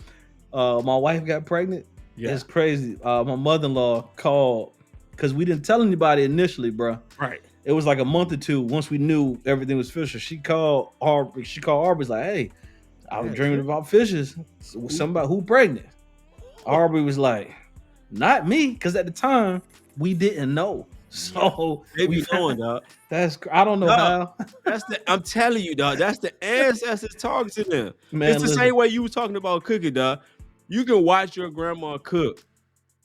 [SPEAKER 2] my wife got pregnant.
[SPEAKER 3] yeah,
[SPEAKER 2] It's crazy. My mother-in-law called because we didn't tell anybody initially, bro.
[SPEAKER 3] right.
[SPEAKER 2] It was like a month or two once we knew everything was fisher. She called Aubrey. She called Aubrey's like, "Hey, I was
[SPEAKER 3] Yeah,
[SPEAKER 2] dreaming
[SPEAKER 3] yeah.
[SPEAKER 2] about fishes. Somebody who pregnant." Aubrey was like, "Not me," because at the time we didn't know. So
[SPEAKER 3] They be
[SPEAKER 2] we
[SPEAKER 3] knowing, dog.
[SPEAKER 2] I don't know
[SPEAKER 3] Dog.
[SPEAKER 2] how.
[SPEAKER 3] I'm telling you, dog. That's the ancestors talking to them.
[SPEAKER 2] Man,
[SPEAKER 3] It's the
[SPEAKER 2] listen.
[SPEAKER 3] same way you were talking about cooking, dog. You can watch your grandma cook.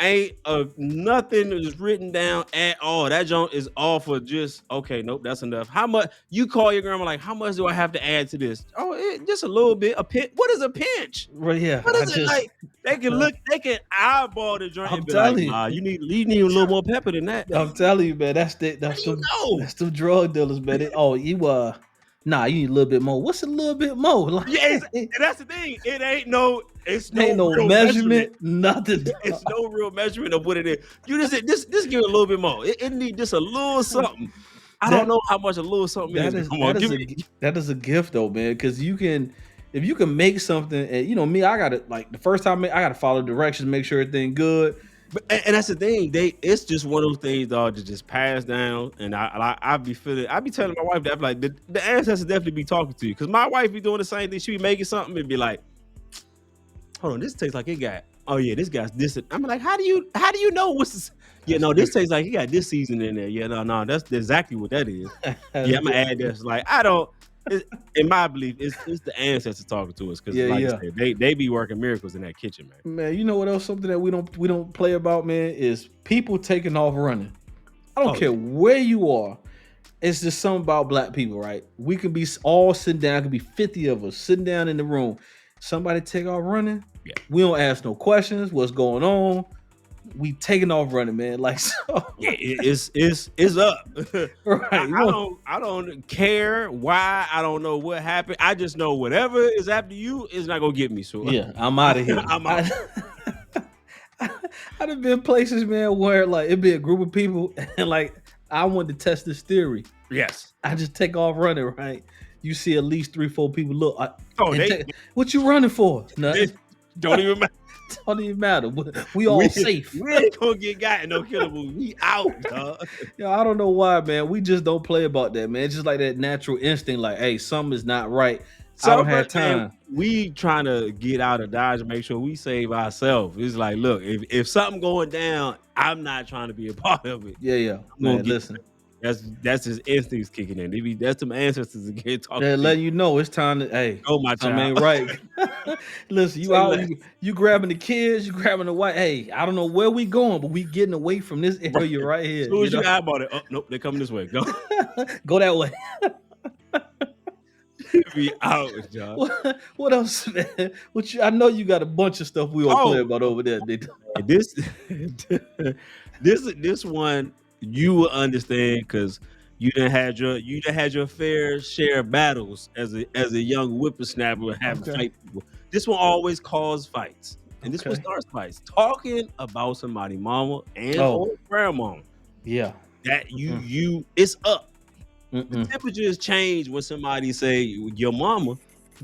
[SPEAKER 3] Ain't nothing is written down at all. That junk is all for just okay. Nope, that's enough. How much you call your grandma? Like, how much do I have to add to this? Oh, just a little bit. A pinch. What is a pinch?
[SPEAKER 2] Right, yeah.
[SPEAKER 3] What
[SPEAKER 2] I
[SPEAKER 3] is it
[SPEAKER 2] just-
[SPEAKER 3] like? They can look. They can eyeball the joint.
[SPEAKER 2] I'm
[SPEAKER 3] And be
[SPEAKER 2] telling
[SPEAKER 3] like,
[SPEAKER 2] you.
[SPEAKER 3] nah, you need a little more pepper than that.
[SPEAKER 2] I'm telling you, man. That's
[SPEAKER 3] How do you
[SPEAKER 2] some
[SPEAKER 3] know?
[SPEAKER 2] that's some drug dealers, man. Nah, you need a little bit more. What's a little bit more? Like,
[SPEAKER 3] Yeah, and that's the thing. It ain't no. It's
[SPEAKER 2] ain't no
[SPEAKER 3] real
[SPEAKER 2] measurement, nothing.
[SPEAKER 3] It's no real measurement of what it is. You just give it a little bit more. It need just a little something. I
[SPEAKER 2] That-
[SPEAKER 3] don't know how much a little something
[SPEAKER 2] That
[SPEAKER 3] is.
[SPEAKER 2] is
[SPEAKER 3] Come on,
[SPEAKER 2] that is
[SPEAKER 3] give
[SPEAKER 2] a
[SPEAKER 3] me.
[SPEAKER 2] that is a gift though, man. Because if you can make something, and you know me, I gotta like the first time I gotta follow directions, make sure everything good.
[SPEAKER 3] And that's the thing. It's just one of those things, dog, to just pass down. And I be telling my wife that I'm like the ancestors definitely be talking to you because my wife be doing the same thing. She be making something and be like, hold on, this tastes like it got. Oh yeah, this guy's this. I'm like, how do you know what's this? Yeah, no, this tastes like it got this season in there. Yeah, no, that's exactly what that is. Yeah, I'm gonna add this. Like I don't. In my belief, it's the ancestors talking to us because,
[SPEAKER 2] Yeah,
[SPEAKER 3] like
[SPEAKER 2] yeah.
[SPEAKER 3] I said, they be working miracles in that kitchen, man.
[SPEAKER 2] Man, you know what else? Something that we don't play about, man, is people taking off running. I don't
[SPEAKER 3] Oh,
[SPEAKER 2] care where you are. It's just something about black people, right? We can be all sitting down. Could be 50 of us sitting down in the room. Somebody take off running.
[SPEAKER 3] Yeah.
[SPEAKER 2] We don't ask no questions. What's going on? We taking off running, man. Like so.
[SPEAKER 3] Yeah, it's up.
[SPEAKER 2] Right.
[SPEAKER 3] I don't care why. I don't know what happened. I just know whatever is after you is not gonna get me. So
[SPEAKER 2] Yeah, I'm out of here.
[SPEAKER 3] I'm out.
[SPEAKER 2] I'd have been places, man, where like it'd be a group of people and like I wanted to test this theory.
[SPEAKER 3] Yes.
[SPEAKER 2] I just take off running, right? You see at least 3-4 people look.
[SPEAKER 3] Oh,
[SPEAKER 2] and
[SPEAKER 3] they
[SPEAKER 2] what you running for? Nothing.
[SPEAKER 3] don't even matter.
[SPEAKER 2] Don't even matter. We all safe.
[SPEAKER 3] We ain't gonna get got in no killable. We out, dog.
[SPEAKER 2] Yo, I don't know why, man. We just don't play about that, man. It's just like that natural instinct, like, hey, something is not right. I don't have time.
[SPEAKER 3] We trying to get out of Dodge and make sure we save ourselves. It's like, look, if something going down, I'm not trying to be a part of it.
[SPEAKER 2] Yeah.
[SPEAKER 3] gonna
[SPEAKER 2] Man,
[SPEAKER 3] get-
[SPEAKER 2] listen.
[SPEAKER 3] That's his instincts kicking in. That's some ancestors again talking.
[SPEAKER 2] They're
[SPEAKER 3] to
[SPEAKER 2] letting you know it's time to, hey,
[SPEAKER 3] Go, my
[SPEAKER 2] something
[SPEAKER 3] child.
[SPEAKER 2] ain't right. Listen, you
[SPEAKER 3] Say
[SPEAKER 2] out,
[SPEAKER 3] less.
[SPEAKER 2] you grabbing the kids, you grabbing the wife. Hey, I don't know where we going, but we getting away from this
[SPEAKER 3] Right.
[SPEAKER 2] area right
[SPEAKER 3] As
[SPEAKER 2] here.
[SPEAKER 3] soon
[SPEAKER 2] You
[SPEAKER 3] as you
[SPEAKER 2] know,
[SPEAKER 3] eyeball it, oh nope, they're coming this way. Go
[SPEAKER 2] go that way.
[SPEAKER 3] be out, John.
[SPEAKER 2] What else, man? I know you got a bunch of stuff we gonna play
[SPEAKER 3] Oh,
[SPEAKER 2] about over there. Nigga.
[SPEAKER 3] and this this one you will understand because you done had your fair share of battles as a young whippersnapper having
[SPEAKER 2] Okay.
[SPEAKER 3] fight people. This one always cause fights, and this one
[SPEAKER 2] Okay.
[SPEAKER 3] starts fights. Talking about somebody mama and
[SPEAKER 2] Oh.
[SPEAKER 3] or grandma
[SPEAKER 2] Yeah.
[SPEAKER 3] that you it's up. The
[SPEAKER 2] Mm-mm.
[SPEAKER 3] temperature has changed when somebody say your mama.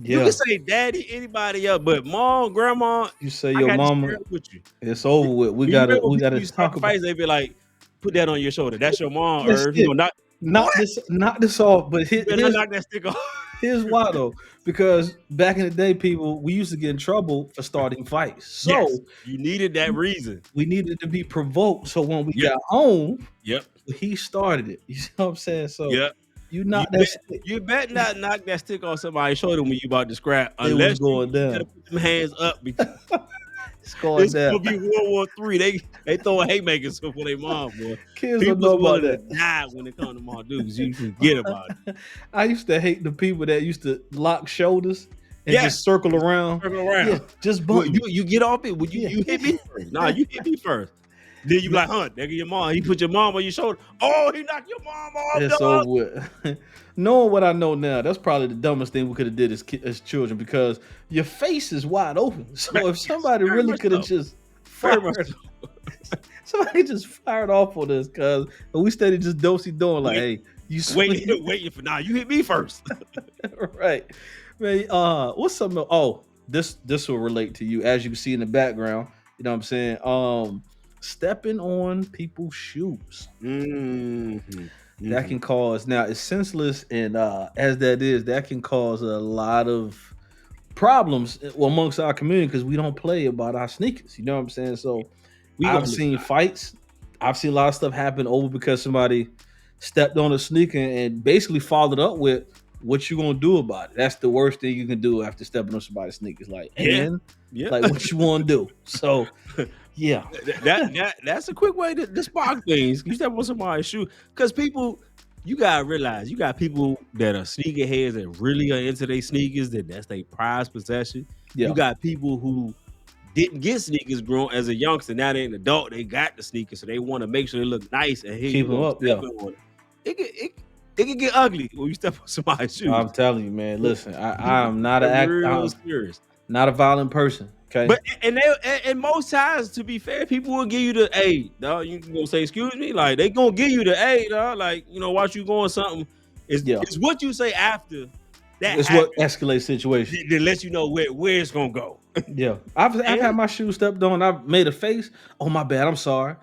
[SPEAKER 3] You
[SPEAKER 2] Yeah.
[SPEAKER 3] can say daddy, anybody else, but mom, grandma,
[SPEAKER 2] You say
[SPEAKER 3] I
[SPEAKER 2] your
[SPEAKER 3] got to
[SPEAKER 2] mama,
[SPEAKER 3] share it with you.
[SPEAKER 2] it's over with. We
[SPEAKER 3] You remember
[SPEAKER 2] gotta
[SPEAKER 3] when
[SPEAKER 2] gotta
[SPEAKER 3] you start
[SPEAKER 2] talk about.
[SPEAKER 3] fights, they be like, put that on your shoulder. That's your mom,
[SPEAKER 2] That's
[SPEAKER 3] Irv. You
[SPEAKER 2] it.
[SPEAKER 3] know,
[SPEAKER 2] Knock this off. But
[SPEAKER 3] you better
[SPEAKER 2] here's
[SPEAKER 3] knock that stick off.
[SPEAKER 2] here's why though, because back in the day, people we used to get in trouble for starting fights. So
[SPEAKER 3] Yes, you needed that reason.
[SPEAKER 2] we needed to be provoked. So when we
[SPEAKER 3] Yep.
[SPEAKER 2] got home,
[SPEAKER 3] Yep.
[SPEAKER 2] he started it. You see what I'm saying? So
[SPEAKER 3] Yep.
[SPEAKER 2] you knock
[SPEAKER 3] You
[SPEAKER 2] that stick.
[SPEAKER 3] You better not knock that stick off somebody's shoulder when you about to scrap.
[SPEAKER 2] It was
[SPEAKER 3] Unless
[SPEAKER 2] going
[SPEAKER 3] you gotta
[SPEAKER 2] down.
[SPEAKER 3] put them hands up because
[SPEAKER 2] It's going
[SPEAKER 3] it's
[SPEAKER 2] down.
[SPEAKER 3] gonna be World War III. They throwing haymakers for their mom, boy.
[SPEAKER 2] Kids don't
[SPEAKER 3] People's
[SPEAKER 2] know about
[SPEAKER 3] willing to
[SPEAKER 2] that.
[SPEAKER 3] die when it comes to my dudes. You forget about it.
[SPEAKER 2] I used to hate the people that used to lock shoulders and
[SPEAKER 3] Yes.
[SPEAKER 2] just circle around.
[SPEAKER 3] Circle around.
[SPEAKER 2] Yeah, just
[SPEAKER 3] Well,
[SPEAKER 2] bump me.
[SPEAKER 3] you get off it. Would you
[SPEAKER 2] Yeah.
[SPEAKER 3] you hit me first? Nah, you hit me first. Then you be like, huh, nigga, your mom. He put your mom on your shoulder. Oh, he knocked your mom off.
[SPEAKER 2] It's
[SPEAKER 3] dog.
[SPEAKER 2] over with. Knowing what I know now, that's probably the dumbest thing we could have did as children because your face is wide open. So if somebody
[SPEAKER 3] Very
[SPEAKER 2] really
[SPEAKER 3] much
[SPEAKER 2] could have
[SPEAKER 3] so.
[SPEAKER 2] just
[SPEAKER 3] Very much
[SPEAKER 2] fired,
[SPEAKER 3] so.
[SPEAKER 2] somebody just fired off on us, cause we steady just dosey doing like, hey, you swing.
[SPEAKER 3] Waiting for now. You hit me first.
[SPEAKER 2] Right, man. What's something? Oh, this will relate to you, as you can see in the background. You know what I'm saying? Stepping on people's shoes.
[SPEAKER 3] Mhm.
[SPEAKER 2] That can cause, now it's senseless, and as that is, that can cause a lot of problems amongst our community because we don't play about our sneakers. You know what I'm saying? So
[SPEAKER 3] We
[SPEAKER 2] I've
[SPEAKER 3] gonna
[SPEAKER 2] seen fights. I've seen a lot of stuff happen over because somebody stepped on a sneaker and basically followed up with, what you gonna do about it? That's the worst thing you can do after stepping on somebody's sneakers. Like,
[SPEAKER 3] Yeah.
[SPEAKER 2] and
[SPEAKER 3] Yeah.
[SPEAKER 2] like, what you want to do? So yeah,
[SPEAKER 3] That's a quick way to spark things. You step on somebody's shoe because people, you gotta realize you got people that are sneakerheads that really are into their sneakers, that's their prized possession.
[SPEAKER 2] yeah,
[SPEAKER 3] You got people who didn't get sneakers grown as a youngster. Now they're an adult, they got the sneakers, so they want to make sure they look nice and here
[SPEAKER 2] Keep
[SPEAKER 3] you
[SPEAKER 2] them
[SPEAKER 3] go
[SPEAKER 2] up, yeah.
[SPEAKER 3] stepping on it. It can get ugly when you step on somebody's shoes.
[SPEAKER 2] I'm telling you, man. Listen, I'm not an
[SPEAKER 3] Real
[SPEAKER 2] act.
[SPEAKER 3] serious.
[SPEAKER 2] Not a violent person. Okay.
[SPEAKER 3] But and most times, to be fair, people will give you the A, dog. You gonna say excuse me, like they gonna give you the A, dog. Like, you know, watch you going something. It's what you say after that.
[SPEAKER 2] It's what escalates situation.
[SPEAKER 3] that lets you know where it's gonna go.
[SPEAKER 2] Yeah, I've had my shoes stepped on. I've made a face. Oh my bad. I'm sorry.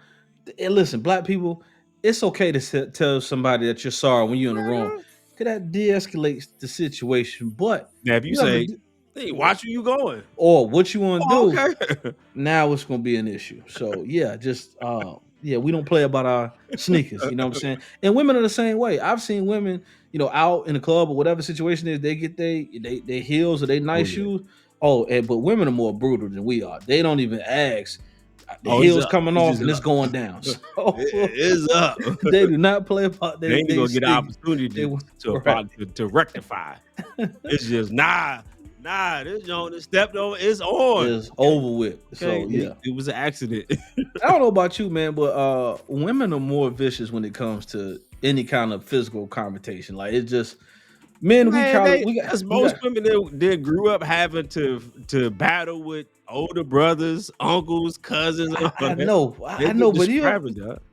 [SPEAKER 2] And listen, black people, it's okay to tell somebody that you're sorry when you're in the wrong, because that de-escalates the situation. But
[SPEAKER 3] Now, if you say, hey, watch where you going,
[SPEAKER 2] or what you want to do,
[SPEAKER 3] okay.
[SPEAKER 2] now it's gonna be an issue. So yeah, just yeah, we don't play about our sneakers. You know what I'm saying? And women are the same way. I've seen women, you know, out in the club or whatever situation is, they get they heels or they nice shoes. Oh, but women are more brutal than we are. They don't even ask. The heels coming off and it's going down. So,
[SPEAKER 3] it is up.
[SPEAKER 2] They do not play about that.
[SPEAKER 3] They ain't gonna get an opportunity to rectify. It's just nah. This joint is stepped over. It's on.
[SPEAKER 2] It's over with. So yeah,
[SPEAKER 3] it was an accident.
[SPEAKER 2] I don't know about you, man, but women are more vicious when it comes to any kind of physical confrontation. Like, it's just men.
[SPEAKER 3] Most women that grew up having to battle with older brothers, uncles, cousins.
[SPEAKER 2] I know, but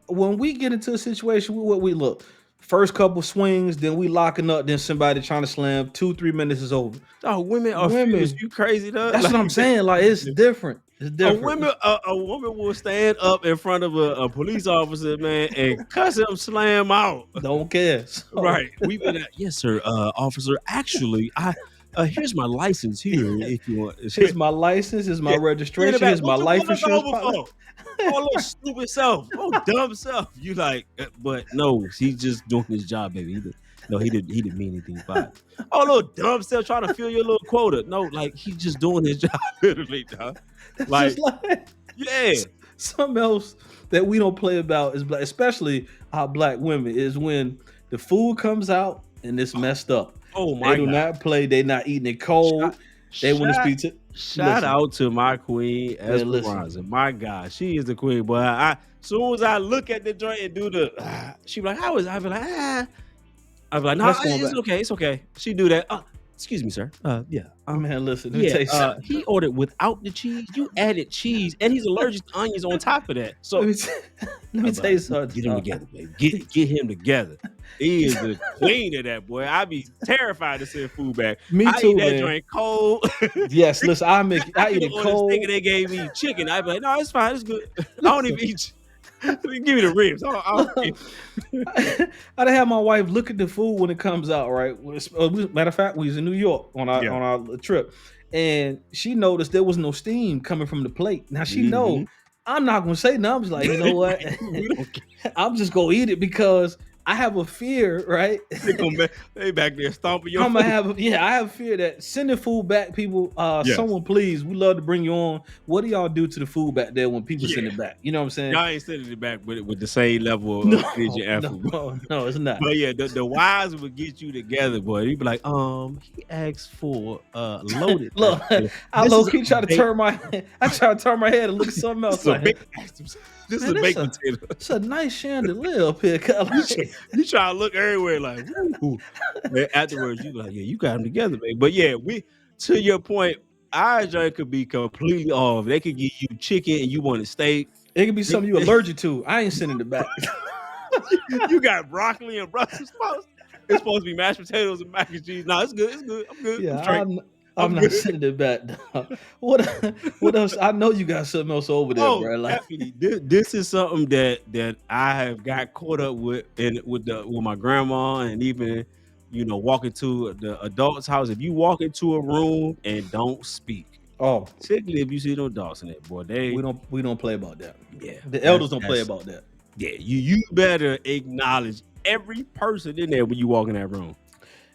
[SPEAKER 2] when we get into a situation, we look. First couple swings, then we locking up, then somebody trying to slam. 2-3 minutes is over.
[SPEAKER 3] Oh, women are fierce. You crazy, though?
[SPEAKER 2] That's what I'm saying. Like, it's different. It's different.
[SPEAKER 3] A woman will stand up in front of a police officer, man, and cuss him, slam out.
[SPEAKER 2] Don't care. So.
[SPEAKER 3] Right. We've been yes, sir, officer. Actually, here's my license here. If you want,
[SPEAKER 2] here's my license. Here's my registration. Here's my life insurance.
[SPEAKER 3] Oh, little stupid self. Oh, dumb self. You like, but no, he's just doing his job, baby. No, he didn't mean anything by it. Oh, little dumb self trying to fill your little quota. No, like he's just doing his job, literally, dog.
[SPEAKER 2] That's
[SPEAKER 3] Like,
[SPEAKER 2] just like
[SPEAKER 3] yeah.
[SPEAKER 2] something else that we don't play about is black, especially our black women, is when the food comes out and it's messed up.
[SPEAKER 3] Oh
[SPEAKER 2] They
[SPEAKER 3] my
[SPEAKER 2] do
[SPEAKER 3] God.
[SPEAKER 2] not play. They not eating it cold. They want to
[SPEAKER 3] Shout,
[SPEAKER 2] speak to.
[SPEAKER 3] shout
[SPEAKER 2] Listen,
[SPEAKER 3] out to my queen
[SPEAKER 2] man, listen.
[SPEAKER 3] Esperanza. My God, she is the queen. But I soon as I look at the joint and do the, she be like, "How is?" I be like, "Ah." I be like, "No,
[SPEAKER 2] Let's go
[SPEAKER 3] it's
[SPEAKER 2] back.
[SPEAKER 3] okay, it's okay." She do that. Excuse me, sir. Yeah.
[SPEAKER 2] Man, listen. Let me tell
[SPEAKER 3] Yeah,
[SPEAKER 2] you something.
[SPEAKER 3] he ordered without the cheese. You added cheese, and he's allergic to onions on top of that. So
[SPEAKER 2] Let me, t- let me
[SPEAKER 3] I'm
[SPEAKER 2] tell you
[SPEAKER 3] like,
[SPEAKER 2] something.
[SPEAKER 3] get him together, baby. Get him together. He is the queen of that boy. I be terrified to send food back.
[SPEAKER 2] Me
[SPEAKER 3] I
[SPEAKER 2] too,
[SPEAKER 3] eat that
[SPEAKER 2] man.
[SPEAKER 3] joint cold.
[SPEAKER 2] Yes, listen. I eat
[SPEAKER 3] could've
[SPEAKER 2] it
[SPEAKER 3] ordered
[SPEAKER 2] cold.
[SPEAKER 3] steak and they gave me chicken. I'd be like, no, it's fine, it's good. I don't even eat. Give me the ribs.
[SPEAKER 2] I done have my wife look at the food when it comes out. Right. Matter of fact, we was in New York on our trip, and she noticed there was no steam coming from the plate. Now she know I'm not gonna say nothing. I'm just like, you know what?
[SPEAKER 3] We don't care.
[SPEAKER 2] I'm just gonna eat it because I have a fear, right?
[SPEAKER 3] They back there stomping your
[SPEAKER 2] I'm
[SPEAKER 3] food.
[SPEAKER 2] gonna I have a fear that sending food back, people.
[SPEAKER 3] Yes.
[SPEAKER 2] Someone please, we love to bring you on. What do y'all do to the food back there when people send
[SPEAKER 3] Yeah.
[SPEAKER 2] it back? You know what I'm saying?
[SPEAKER 3] Y'all ain't sending it back with the same level of
[SPEAKER 2] No,
[SPEAKER 3] energy and effort.
[SPEAKER 2] no, it's not.
[SPEAKER 3] But yeah, the wise would get you together, boy. You'd be like, he asked for loaded.
[SPEAKER 2] Look, I
[SPEAKER 3] This
[SPEAKER 2] low
[SPEAKER 3] is
[SPEAKER 2] key
[SPEAKER 3] a
[SPEAKER 2] try to
[SPEAKER 3] baked-
[SPEAKER 2] turn my head and look at something else.
[SPEAKER 3] This is a
[SPEAKER 2] Like,
[SPEAKER 3] baked, this is
[SPEAKER 2] man,
[SPEAKER 3] a baked
[SPEAKER 2] this
[SPEAKER 3] potato.
[SPEAKER 2] it's a nice chandelier up here. Like,
[SPEAKER 3] You try to look everywhere like, woo. And afterwards, you be like, yeah, you got them together, man. But yeah, to your point, our joint could be completely off. They could give you chicken and you want a steak.
[SPEAKER 2] it could be something you allergic to. I ain't sending it back.
[SPEAKER 3] You got broccoli and Brussels sprouts. It's supposed to be mashed potatoes and mac and cheese. No, it's good. It's good. I'm good.
[SPEAKER 2] Yeah,
[SPEAKER 3] I'm straight.
[SPEAKER 2] I'm not
[SPEAKER 3] good.
[SPEAKER 2] sending it back. dog. What else? I know you got something else over there,
[SPEAKER 3] Oh,
[SPEAKER 2] bro. Like,
[SPEAKER 3] definitely. This is something that I have got caught up with with my grandma, and even walking to the adult's house. If you walk into a room and don't speak, particularly if you see no adults in it, boy,
[SPEAKER 2] we don't play about that.
[SPEAKER 3] yeah,
[SPEAKER 2] The elders don't play about that.
[SPEAKER 3] Yeah, you better acknowledge every person in there when you walk in that room.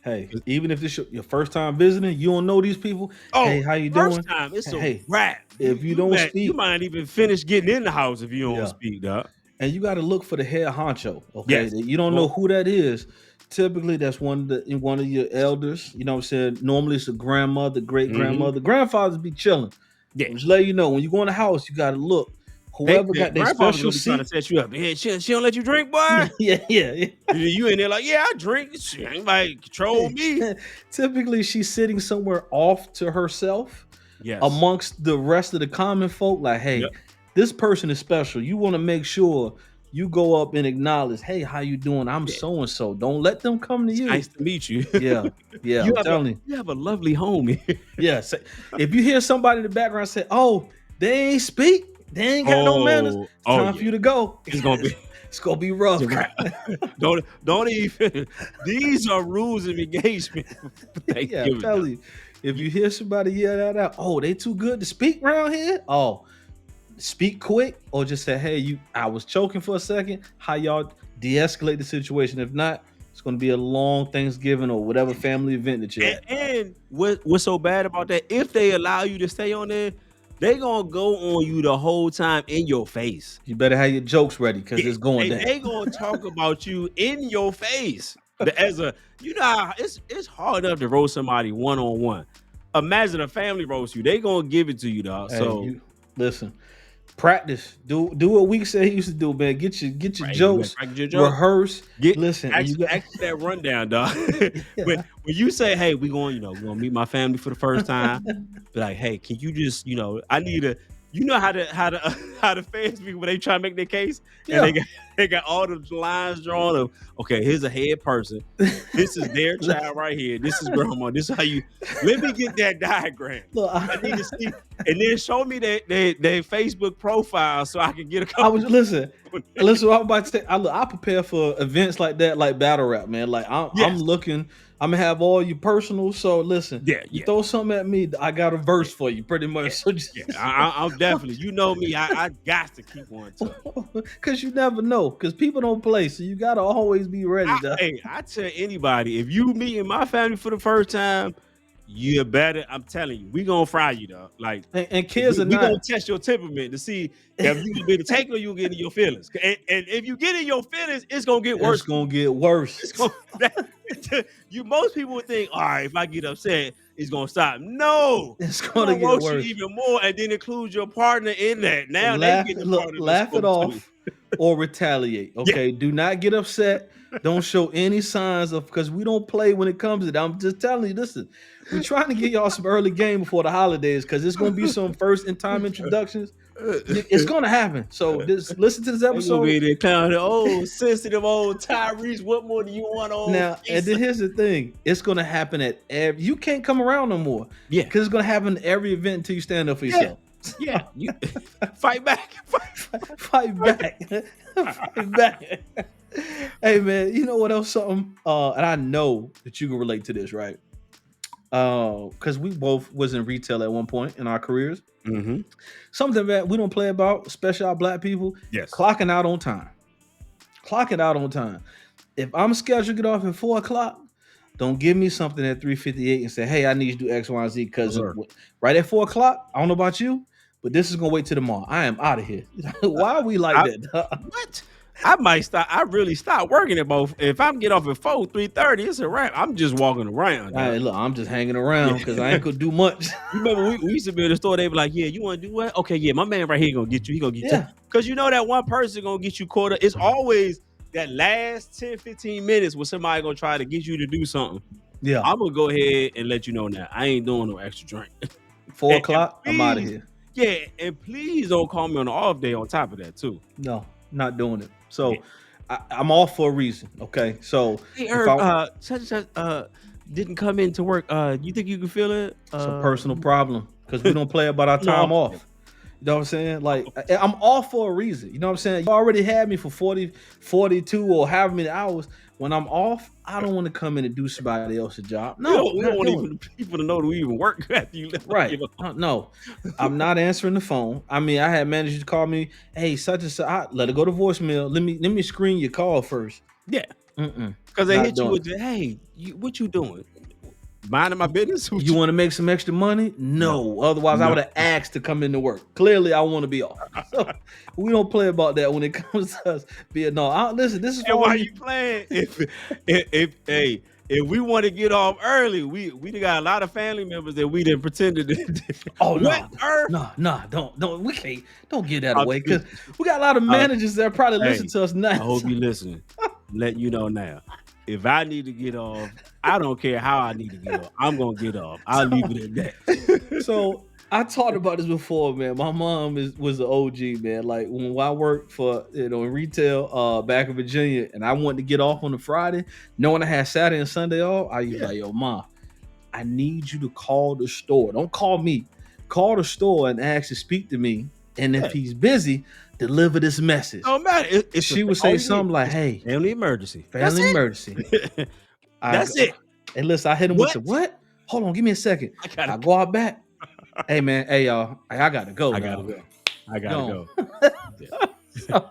[SPEAKER 2] Hey, even if this your first time visiting, you don't know these people.
[SPEAKER 3] Oh,
[SPEAKER 2] hey, how you doing?
[SPEAKER 3] First time, it's
[SPEAKER 2] Hey,
[SPEAKER 3] a wrap.
[SPEAKER 2] if you don't speak,
[SPEAKER 3] you might not even finish getting in the house if you don't speak, dog.
[SPEAKER 2] And you got to look for the head honcho. Okay,
[SPEAKER 3] Yes.
[SPEAKER 2] you don't know who that is. Typically, that's one of your elders. You know what I'm saying? Normally, it's a grandmother, great grandmother. Grandfathers be chilling.
[SPEAKER 3] Yeah.
[SPEAKER 2] Just let you know when you go in the house, you got to look. Whoever got their special seat,
[SPEAKER 3] trying to set you up. Yeah, she don't let you drink, boy.
[SPEAKER 2] yeah.
[SPEAKER 3] You in there like, yeah, I drink. She ain't like control me.
[SPEAKER 2] Typically, she's sitting somewhere off to herself,
[SPEAKER 3] Yes.
[SPEAKER 2] amongst the rest of the common folk. Like, hey, this person is special. You want to make sure you go up and acknowledge, hey, how you doing? I'm so and so. Don't let them come to you.
[SPEAKER 3] Nice to meet you.
[SPEAKER 2] Yeah. I'm telling you.
[SPEAKER 3] You have a lovely home here.
[SPEAKER 2] Yes. If you hear somebody in the background say, "Oh, they ain't speak. They ain't got no manners," it's time for you to go.
[SPEAKER 3] It's gonna be
[SPEAKER 2] rough.
[SPEAKER 3] Don't even. These are rules of engagement.
[SPEAKER 2] Yeah, I'm telling you. If you hear somebody yell that out, "Oh, they too good to speak around here." Oh, speak quick, or just say, "Hey, I was choking for a second. How y'all de-escalate the situation? If not, it's going to be a long Thanksgiving or whatever family event that you're at."
[SPEAKER 3] And what's so bad about that? If they allow you to stay on there, they gonna go on you the whole time in your face.
[SPEAKER 2] You better have your jokes ready because it's going down.
[SPEAKER 3] They gonna talk about you in your face. It's hard enough to roast somebody one-on-one. Imagine a family roast you. They gonna give it to you, dog.
[SPEAKER 2] Hey, listen. Practice. Do what Week said he used to do, man. Get your jokes. Rehearse. Listen.
[SPEAKER 3] Actually, that rundown, dog. When you say, "Hey, we're gonna meet my family for the first time," be like, "Hey, can you just, I need a." You know how the fans be when they try to make their case, and they got all the lines drawn of, okay, here's a head person, this is their child right here, this is grandma, this is how you. Let me get that diagram.
[SPEAKER 2] Look,
[SPEAKER 3] I need to see, and then show me their Facebook profile so I can get a couple.
[SPEAKER 2] I was listen. What I'm about to say. I prepare for events like that, like battle rap, man. Like I'm looking. I'm gonna have all your personal. So listen,
[SPEAKER 3] Yeah,
[SPEAKER 2] you
[SPEAKER 3] yeah,
[SPEAKER 2] throw something at me, I got a verse for you, pretty much.
[SPEAKER 3] yeah,
[SPEAKER 2] So just
[SPEAKER 3] yeah. I'm definitely. You know me. I got to keep one tucked.
[SPEAKER 2] because you never know, because people don't play, so you gotta always be ready. Dog.
[SPEAKER 3] Hey, I tell anybody, if you meeting my family for the first time, you better. I'm telling you, we gonna fry you, dog. Like
[SPEAKER 2] And kids are
[SPEAKER 3] we gonna
[SPEAKER 2] not.
[SPEAKER 3] test your temperament to see if you gonna be able to take it or you get in your feelings. And if you get in your feelings, it's gonna get
[SPEAKER 2] It's
[SPEAKER 3] worse.
[SPEAKER 2] gonna get worse.
[SPEAKER 3] It's gonna you. Most people would think, all right, if I get upset, it's gonna stop. No,
[SPEAKER 2] It's
[SPEAKER 3] it's
[SPEAKER 2] gonna
[SPEAKER 3] gonna
[SPEAKER 2] get
[SPEAKER 3] roast you
[SPEAKER 2] worse.
[SPEAKER 3] even more, and then include your partner in that. Now they
[SPEAKER 2] Laugh,
[SPEAKER 3] getting a
[SPEAKER 2] look,
[SPEAKER 3] part of the
[SPEAKER 2] laugh it
[SPEAKER 3] smoke too.
[SPEAKER 2] off, or retaliate.
[SPEAKER 3] Yeah.
[SPEAKER 2] Okay, do not get upset. Don't show any signs of, because we don't play when it comes to that. I'm just telling you, listen, we're trying to get y'all some early game before the holidays, because it's gonna be some first in time introductions. It's gonna happen. So just listen to this
[SPEAKER 3] They gonna
[SPEAKER 2] episode.
[SPEAKER 3] be there clowning, oh, sensitive old Tyrese. What more do you want? Old
[SPEAKER 2] Now, and then here's the thing: it's gonna happen at every. You can't come around no more.
[SPEAKER 3] Yeah.
[SPEAKER 2] Because it's gonna happen at every event until you stand up for
[SPEAKER 3] Yeah.
[SPEAKER 2] yourself.
[SPEAKER 3] Yeah, you fight back.
[SPEAKER 2] Fight back. Fight back. Hey man, you know what else? Something, and I know that you can relate to this, right? Because we both was in retail at one point in our careers.
[SPEAKER 3] Mm-hmm.
[SPEAKER 2] Something that we don't play about, especially our black people,
[SPEAKER 3] Yes.
[SPEAKER 2] clocking out on time. Clocking out on time. If I'm scheduled to get off at 4:00, don't give me something at 3:58 and say, "Hey, I need you to do X, Y, and Z." Because
[SPEAKER 3] Sure.
[SPEAKER 2] right at 4:00, I don't know about you, but this is gonna wait till tomorrow. I am out of here. Why are we like that?
[SPEAKER 3] What? I might stop. I really stop working at both. If I'm get off at 3:30, it's a wrap. I'm just walking around.
[SPEAKER 2] Hey, look, I'm just hanging around because I ain't gonna do much.
[SPEAKER 3] You remember we used to be in the store, they be like, yeah, you want to do what? Okay, yeah, my man right here gonna get you. He gonna get
[SPEAKER 2] Yeah.
[SPEAKER 3] you. Because you know that one person gonna get you caught up. It's always that last 10, 15 minutes where somebody gonna try to get you to do something.
[SPEAKER 2] Yeah,
[SPEAKER 3] I'm gonna go ahead and let you know now. I ain't doing no extra drink.
[SPEAKER 2] 4:00,
[SPEAKER 3] and
[SPEAKER 2] I'm out of
[SPEAKER 3] please-
[SPEAKER 2] here.
[SPEAKER 3] Yeah, and please don't call me on the off day on top of that too.
[SPEAKER 2] No, not doing it. So
[SPEAKER 3] Yeah.
[SPEAKER 2] I'm off for a reason. Okay, so
[SPEAKER 3] Hey,
[SPEAKER 2] if
[SPEAKER 3] Herb,
[SPEAKER 2] I-
[SPEAKER 3] such and such didn't come into work. You think you can feel it?
[SPEAKER 2] it's a personal problem because we don't play about our time
[SPEAKER 3] No.
[SPEAKER 2] off. You know what I'm saying? Like, I'm off for a reason. You know what I'm saying? You already had me for 40, 42 or however many hours. When I'm off, I don't want to come in and do somebody else's job. No,
[SPEAKER 3] we
[SPEAKER 2] not
[SPEAKER 3] don't want
[SPEAKER 2] doing
[SPEAKER 3] even people to know that we even work after you left.
[SPEAKER 2] Right.
[SPEAKER 3] You know?
[SPEAKER 2] No, I'm not answering the phone. I mean, I had managers to call me, hey, such and such, let it go to voicemail. Let me screen your call first.
[SPEAKER 3] Yeah,
[SPEAKER 2] Mm-mm.
[SPEAKER 3] because they
[SPEAKER 2] Not
[SPEAKER 3] hit you
[SPEAKER 2] doing
[SPEAKER 3] with the, hey, what you doing? Minding my business? What
[SPEAKER 2] You want to make some extra money? No. Otherwise, I
[SPEAKER 3] No.
[SPEAKER 2] would have asked to come into work. Clearly, I want to be off. So, we don't play about that when it comes to us being no. Listen, this is
[SPEAKER 3] And why you playing? If we want to get off early, we got a lot of family members that we didn't pretended to.
[SPEAKER 2] Oh no,
[SPEAKER 3] What earth?
[SPEAKER 2] no, don't. We can't. Don't get that
[SPEAKER 3] I'll
[SPEAKER 2] away
[SPEAKER 3] speak-
[SPEAKER 2] because we got a lot of managers that probably
[SPEAKER 3] Hey,
[SPEAKER 2] listen to us now.
[SPEAKER 3] I hope you listening. Letting you know now. If I need to get off, I don't care how I need to get off. I'm gonna get off. I'll leave it at that.
[SPEAKER 2] So I talked about this before, man. My mom was an OG, man. Like when I worked for in retail back in Virginia, and I wanted to get off on a Friday, knowing I had Saturday and Sunday off, I was like, "Yo, Mom, I need you to call the store. Don't call me. Call the store and ask to speak to me. And if he's busy, deliver this message."
[SPEAKER 3] No matter.
[SPEAKER 2] She would say something like, "Hey,
[SPEAKER 3] family emergency.
[SPEAKER 2] family emergency."
[SPEAKER 3] That's it.
[SPEAKER 2] And listen, I hit him with
[SPEAKER 3] What?
[SPEAKER 2] the what? Hold on, give me a second.
[SPEAKER 3] I gotta
[SPEAKER 2] I go out back. Hey man, hey y'all, I gotta go.
[SPEAKER 3] I
[SPEAKER 2] now.
[SPEAKER 3] gotta go. I gotta
[SPEAKER 2] Go.
[SPEAKER 3] go.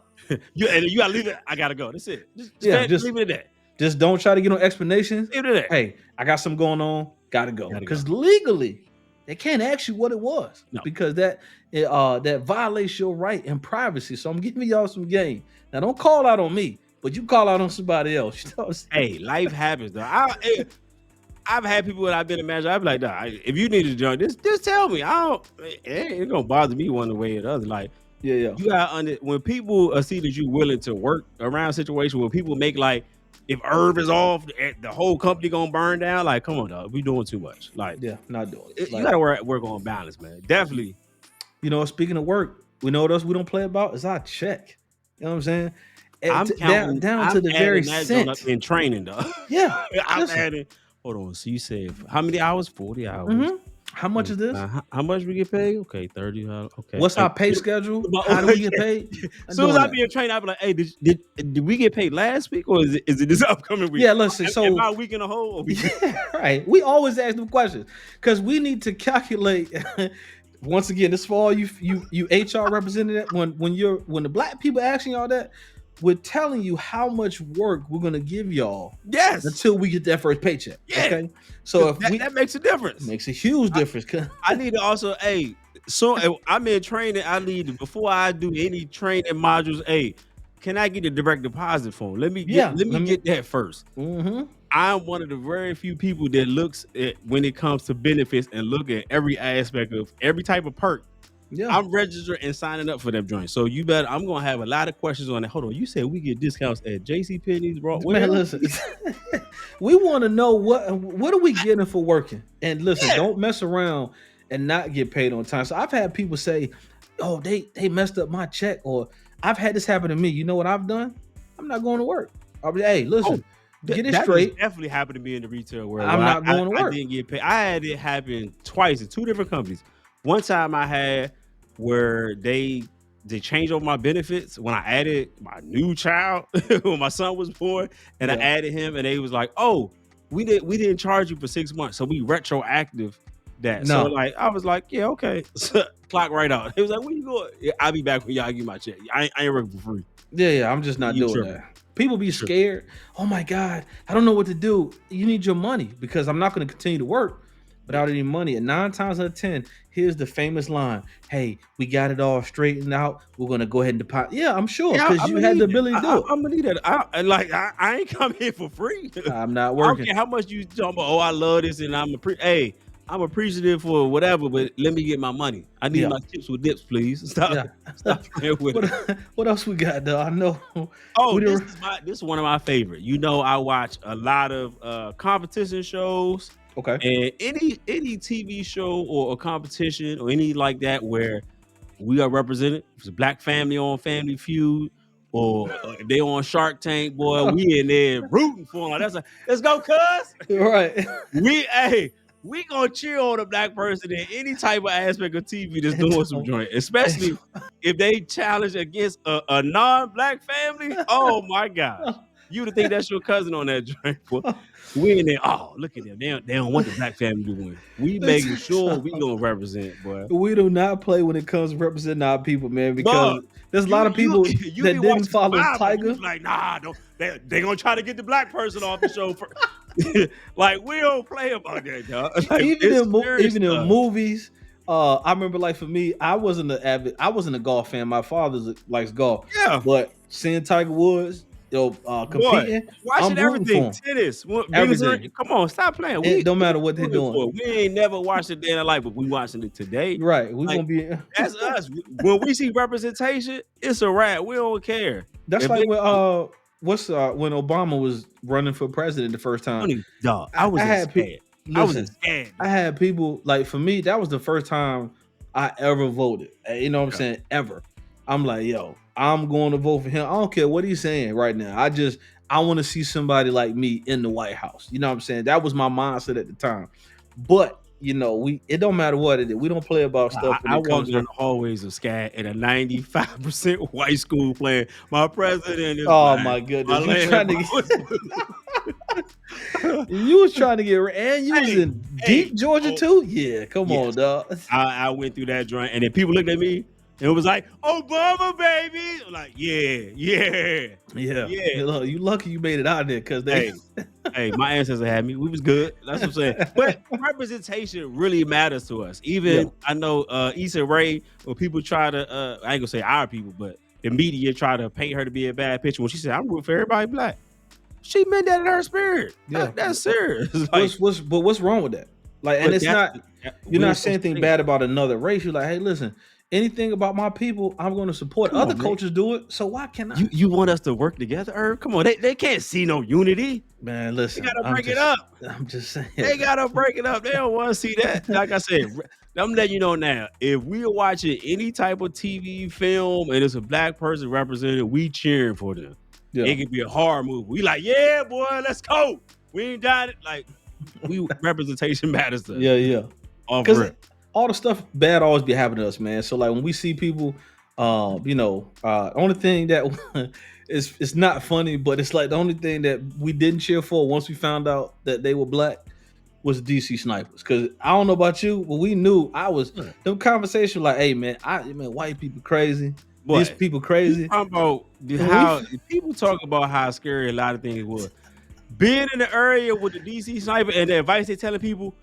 [SPEAKER 3] You gotta leave it. I gotta go. That's it.
[SPEAKER 2] Yeah, just-
[SPEAKER 3] leave it at that.
[SPEAKER 2] Just don't try to get no explanations.
[SPEAKER 3] Leave it at that.
[SPEAKER 2] Hey, I got something going on. Gotta go.
[SPEAKER 3] Gotta go.
[SPEAKER 2] Because legally, they can't ask you what it was.
[SPEAKER 3] No.
[SPEAKER 2] Because that violates your right and privacy. So I'm giving y'all some game. Now don't call out on me, but you call out on somebody else. You know what I'm saying?
[SPEAKER 3] Hey, life happens though. I've had people that I've been a manager. I'd be like, nah, if you need to join, just tell me. It ain't gonna bother me one way or the other. Like,
[SPEAKER 2] Yeah.
[SPEAKER 3] you got when people see that you willing to work around a situation where people make like, if Irv is off, the whole company gonna burn down. Like, come on, dog, we doing too much. Like,
[SPEAKER 2] Yeah, not doing it.
[SPEAKER 3] you
[SPEAKER 2] Like,
[SPEAKER 3] gotta work on balance, man. Definitely.
[SPEAKER 2] you know, speaking of work, we know what else we don't play about is our check. You know what I'm saying?
[SPEAKER 3] I'm counting
[SPEAKER 2] down to the
[SPEAKER 3] I'm
[SPEAKER 2] very
[SPEAKER 3] adding that joint up
[SPEAKER 2] cent.
[SPEAKER 3] in training, though.
[SPEAKER 2] Yeah.
[SPEAKER 3] I'm
[SPEAKER 2] listen.
[SPEAKER 3] adding. Hold on. So you said how many hours? 40 hours.
[SPEAKER 2] Mhm. How much is this?
[SPEAKER 3] How much we get paid? Okay, 30. Okay.
[SPEAKER 2] What's
[SPEAKER 3] Hey,
[SPEAKER 2] our pay schedule?
[SPEAKER 3] but-
[SPEAKER 2] How do we get paid?
[SPEAKER 3] as soon as I be a trainer, I be like, hey, did we get paid last week or is it this upcoming week?
[SPEAKER 2] Yeah, listen.
[SPEAKER 3] Am
[SPEAKER 2] So
[SPEAKER 3] I a week in a hole? Or we-
[SPEAKER 2] right, we always ask them questions because we need to calculate. Once again, this for all you HR representative. When the black people asking y'all that, we're telling you how much work we're gonna give y'all
[SPEAKER 3] yes.
[SPEAKER 2] until we get that first paycheck.
[SPEAKER 3] Yeah.
[SPEAKER 2] Okay, so if
[SPEAKER 3] that makes a difference.
[SPEAKER 2] makes a huge difference.
[SPEAKER 3] I need to also, so if I'm in training, I need to, before I do any training modules, can I get a direct deposit form? Let me get that first.
[SPEAKER 2] Mm-hmm.
[SPEAKER 3] I'm one of the very few people that looks at when it comes to benefits and look at every aspect of every type of perk.
[SPEAKER 2] Yeah,
[SPEAKER 3] I'm registered and signing up for that joint. So I'm gonna have a lot of questions on that. Hold on, you said we get discounts at JCPenney's, bro.
[SPEAKER 2] man, listen. We want to know what are we getting for working, and listen, don't mess around and not get paid on time. So I've had people say, "Oh, they messed up my check," or I've had this happen to me. You know what I've done? I'm not going to work. I'll be, hey, listen, get it straight.
[SPEAKER 3] Definitely happened to me in the retail world.
[SPEAKER 2] I'm not going to work.
[SPEAKER 3] I didn't get paid. I had it happen twice in two different companies. One time I had where they changed over my benefits when I added my new child when my son was born, and I added him, and they was like, "Oh, we didn't charge you for 6 months, so we retroactive that."
[SPEAKER 2] No.
[SPEAKER 3] So like I was like, "Yeah, okay." Clock right out. It was like, "Where you going?" Yeah, I'll be back when y'all get my check. I ain't working for free.
[SPEAKER 2] Yeah, I'm just not doing that. People be scared. Oh my God, I don't know what to do. You need your money because I'm not going to continue to work without any money. And 9 times out of 10, here's the famous line: "Hey, we got it all straightened out. We're going to go ahead and deposit." Yeah, I'm sure because you had the ability to do it.
[SPEAKER 3] I'm gonna need that. I ain't come here for free.
[SPEAKER 2] I'm not
[SPEAKER 3] I don't
[SPEAKER 2] working.
[SPEAKER 3] care how much you talking about. Oh, I love this, and I'm appreciative for whatever, but let me get my money. I need my chips with dips, please. Stop playing with it.
[SPEAKER 2] What else we got though? I know.
[SPEAKER 3] Oh, this is one of my favorite. You know, I watch a lot of competition shows.
[SPEAKER 2] Okay.
[SPEAKER 3] And any TV show or a competition or any like that where we are represented, if it's a black family on Family Feud or if they on Shark Tank, boy, we in there rooting for them. Let's go, cuz.
[SPEAKER 2] Right.
[SPEAKER 3] We gonna cheer on a black person in any type of aspect of TV that's doing some joint, especially if they challenge against a non-black family. Oh my gosh. You would think that's your cousin on that joint, boy. We in there. Oh, look at them. They don't want the black family to win. We making sure we gonna represent, boy.
[SPEAKER 2] We do not play when it comes to representing our people, man, because there's a lot of people that didn't follow Tiger.
[SPEAKER 3] Like, nah, they gonna try to get the black person off the show first. Like, we don't play about that, dog. Like,
[SPEAKER 2] even in movies. I remember, like, for me, I wasn't a golf fan. My father likes golf.
[SPEAKER 3] Yeah.
[SPEAKER 2] But seeing Tiger Woods, competing,
[SPEAKER 3] watching everything, tennis, everything. Come on, stop playing.
[SPEAKER 2] It don't matter what they're doing.
[SPEAKER 3] We ain't never watched a day in our life, but we watching it today.
[SPEAKER 2] Right. We're gonna be
[SPEAKER 3] that's us. When we see representation, it's a wrap. We don't care.
[SPEAKER 2] That's like when Obama was running for president the first time.
[SPEAKER 3] Dog, I was scared.
[SPEAKER 2] I had people, like, for me, that was the first time I ever voted. You know what I'm saying? Ever. I'm like, yo, I'm going to vote for him. I don't care what he's saying right now. I want to see somebody like me in the White House. You know what I'm saying? That was my mindset at the time. But, you know, it don't matter what it is. We don't play about stuff.
[SPEAKER 3] I walked in the hallways of SCAD at a 95% white school playing. My president is
[SPEAKER 2] my goodness. You was trying to get, and you was in deep Georgia too? Yeah, come on, dog.
[SPEAKER 3] I went through that joint, and then people looked at me, and it was like, Obama, baby. I'm like, yeah.
[SPEAKER 2] Look, you lucky you made it out there, because they.
[SPEAKER 3] Hey, my ancestors had me. We was good. That's what I'm saying. But representation really matters to us. Even I know Issa Rae, when people try to, I ain't gonna say our people, but the media try to paint her to be a bad picture. When she said, "I'm rooting for everybody black," she meant that in her spirit. Yeah, that's serious. Like,
[SPEAKER 2] what's wrong with that? Like, and it's not. You're not saying anything bad about another race. You're like, hey, listen. Anything about my people, I'm going to support. Other cultures do it, so why can't I?
[SPEAKER 3] You want us to work together, Herb? Come on, they can't see no unity.
[SPEAKER 2] Man, listen,
[SPEAKER 3] they gotta break it up.
[SPEAKER 2] I'm just saying,
[SPEAKER 3] they gotta break it up. They don't want to see that. Like I said, I'm letting you know now. If we're watching any type of TV film and it's a black person represented, we cheering for them. Yeah. It could be a horror movie. We like, yeah, boy, let's go. We ain't dying. Like, representation matters to us.
[SPEAKER 2] Yeah.
[SPEAKER 3] Off
[SPEAKER 2] because
[SPEAKER 3] rip.
[SPEAKER 2] all the stuff bad always be happening to us, man. So like when we see people, only thing that is it's not funny, but it's like the only thing that we didn't cheer for once we found out that they were black was DC snipers. Because I don't know about you, but we knew I was
[SPEAKER 3] Yeah.
[SPEAKER 2] them conversations like, hey man, white people crazy,
[SPEAKER 3] Boy,
[SPEAKER 2] these people crazy.
[SPEAKER 3] talking about how people talk about how scary a lot of things was. Being in the area with the DC sniper and the advice they're telling people,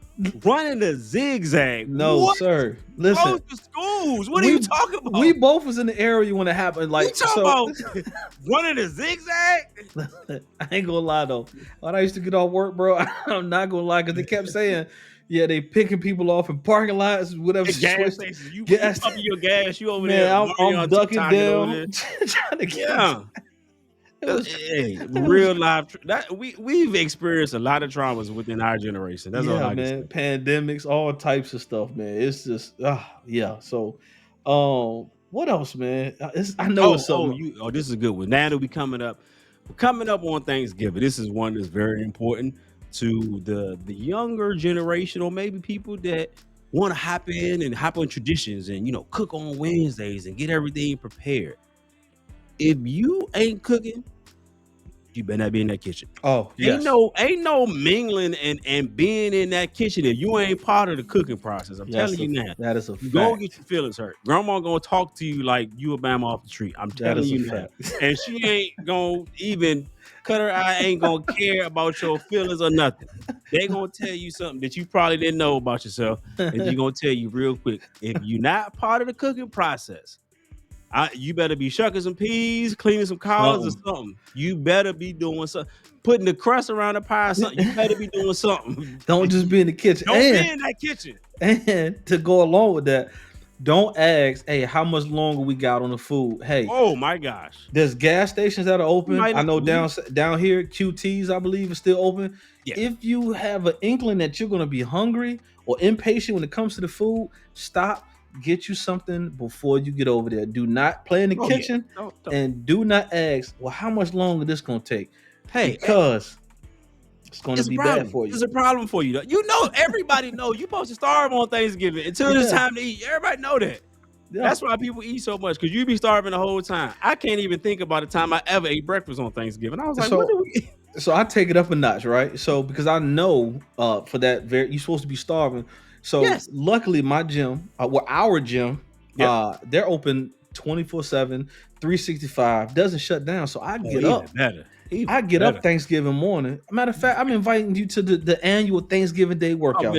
[SPEAKER 3] running the zigzag.
[SPEAKER 2] No,
[SPEAKER 3] what?
[SPEAKER 2] sir. Listen,
[SPEAKER 3] Close the schools. What are you talking about?
[SPEAKER 2] we both was in the area when it happened. Like,
[SPEAKER 3] you talking about running the zigzag?
[SPEAKER 2] I ain't gonna lie though. When I used to get off work, bro, I'm not gonna lie because they kept saying, yeah, they picking people off in parking lots, whatever.
[SPEAKER 3] Gas stations. You
[SPEAKER 2] Gas-
[SPEAKER 3] pumping your gas. You over
[SPEAKER 2] Man,
[SPEAKER 3] there.
[SPEAKER 2] I'm ducking
[SPEAKER 3] TikTok and over
[SPEAKER 2] down,
[SPEAKER 3] there.
[SPEAKER 2] trying to get.
[SPEAKER 3] Yeah. Hey, real life. That we've experienced a lot of traumas within our generation. That's all I can say.
[SPEAKER 2] Pandemics, all types of stuff, man. It's just, yeah. So, what else, man? I know it's something.
[SPEAKER 3] This is a good one. Now that we're coming up on Thanksgiving. This is one that's very important to the younger generation, or maybe people that want to hop on traditions and cook on Wednesdays and get everything prepared. If you ain't cooking, you better not be in that kitchen.
[SPEAKER 2] Oh, yes.
[SPEAKER 3] Ain't no mingling and being in that kitchen if you ain't part of the cooking process. I'm telling you now.
[SPEAKER 2] That is a fact.
[SPEAKER 3] You gonna get your feelings hurt. Grandma gonna talk to you like you a bama off the tree. I'm telling you now. And she ain't gonna even cut her eye, ain't gonna care about your feelings or nothing. They gonna tell you something that you probably didn't know about yourself, and she gonna tell you real quick. If you're not part of the cooking process, you better be shucking some peas, cleaning some collars or something. You better be doing something. Putting the crust around the pie or something. You better be doing something.
[SPEAKER 2] Don't just be in the kitchen.
[SPEAKER 3] Don't be in that kitchen.
[SPEAKER 2] And to go along with that, don't ask, hey, how much longer we got on the food? Hey.
[SPEAKER 3] Oh my gosh.
[SPEAKER 2] There's gas stations that are open. I know down here, QTs, I believe, is still open. Yeah. If you have an inkling that you're going to be hungry or impatient when it comes to the food, stop. Get you something before you get over there. Do not play in the kitchen and do not ask, well, how much longer this gonna take? Hey, because it's gonna be bad for you.
[SPEAKER 3] It's a problem for you. Everybody know you're supposed to starve on Thanksgiving until it's time to eat. Everybody know that. Yeah. That's why people eat so much, because you be starving the whole time. I can't even think about the time I ever ate breakfast on Thanksgiving. I was like, what do we eat?
[SPEAKER 2] So I take it up a notch, right? So because I know for that you're supposed to be starving. So luckily my gym, our gym, they're open 24/7, 365, doesn't shut down. So I get up. I get up Thanksgiving morning. Matter of fact, I'm inviting you to the annual Thanksgiving Day workout.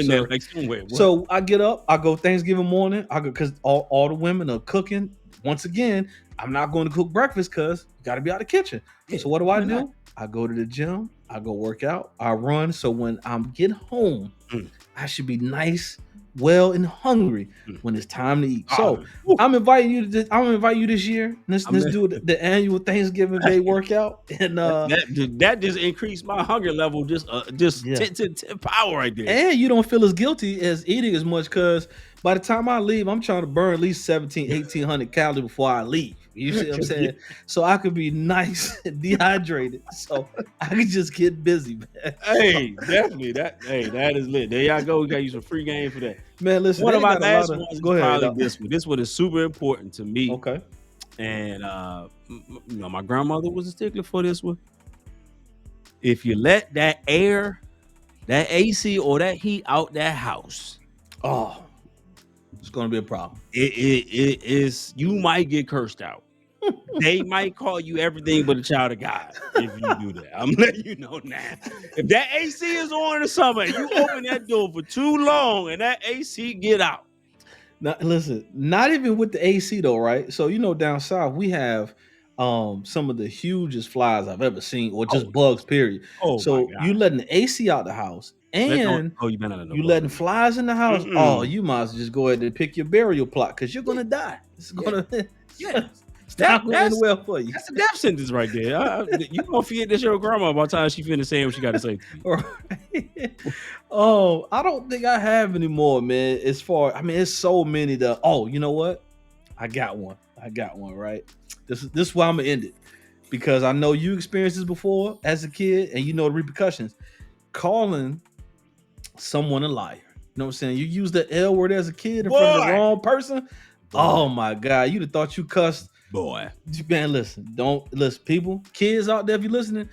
[SPEAKER 2] So I get up, I go Thanksgiving morning. I go because all the women are cooking. Once again, I'm not going to cook breakfast because you got to be out of the kitchen. So what do? I go to the gym, I go work out, I run. So when I get home, I should be nice, well, and hungry when it's time to eat. So I'm inviting you this year. Let's do the annual Thanksgiving Day workout, and
[SPEAKER 3] that just increased my hunger level just 10 power right there.
[SPEAKER 2] And you don't feel as guilty as eating as much, because by the time I leave, I'm trying to burn at least 1,800 calories before I leave. You see what I'm saying? So I could be nice and dehydrated. So I could just get busy, man.
[SPEAKER 3] Hey, definitely. That is lit. There y'all go. We got you some free game for that.
[SPEAKER 2] Man, listen.
[SPEAKER 3] One of my last ones
[SPEAKER 2] go ahead.
[SPEAKER 3] This one. This one is super important to me.
[SPEAKER 2] Okay.
[SPEAKER 3] And my grandmother was a stickler for this one. If you let that air, that AC or that heat out that house,
[SPEAKER 2] it's gonna be a problem.
[SPEAKER 3] It is. You might get cursed out. They might call you everything but a child of God if you do that. I'm letting you know now. If that AC is on in the summer, you open that door for too long and that AC get out.
[SPEAKER 2] Now, listen, not even with the AC though, right? So down south we have some of the hugest flies I've ever seen, or just bugs, period. So you letting the AC out the house. And you letting flies in the house. Oh, you might as well just go ahead and pick your burial plot, because you're gonna die. It's gonna it's not going to end well for you.
[SPEAKER 3] That's a death sentence right there. You gonna forget this your grandma by the time she finna say what she got to say.
[SPEAKER 2] I don't think I have any more, man. It's so many that. Oh, you know what? I got one, right? This is why I'm gonna end it, because I know you experienced this before as a kid, and you know the repercussions. Calling someone a liar. know what I'm saying? You use the L word as a kid in front of the
[SPEAKER 3] Boy.
[SPEAKER 2] wrong person.
[SPEAKER 3] Boy.
[SPEAKER 2] Oh my God, you'd have thought you cussed.
[SPEAKER 3] Boy.
[SPEAKER 2] Man, listen, don't listen, people, kids out there, if you're listening,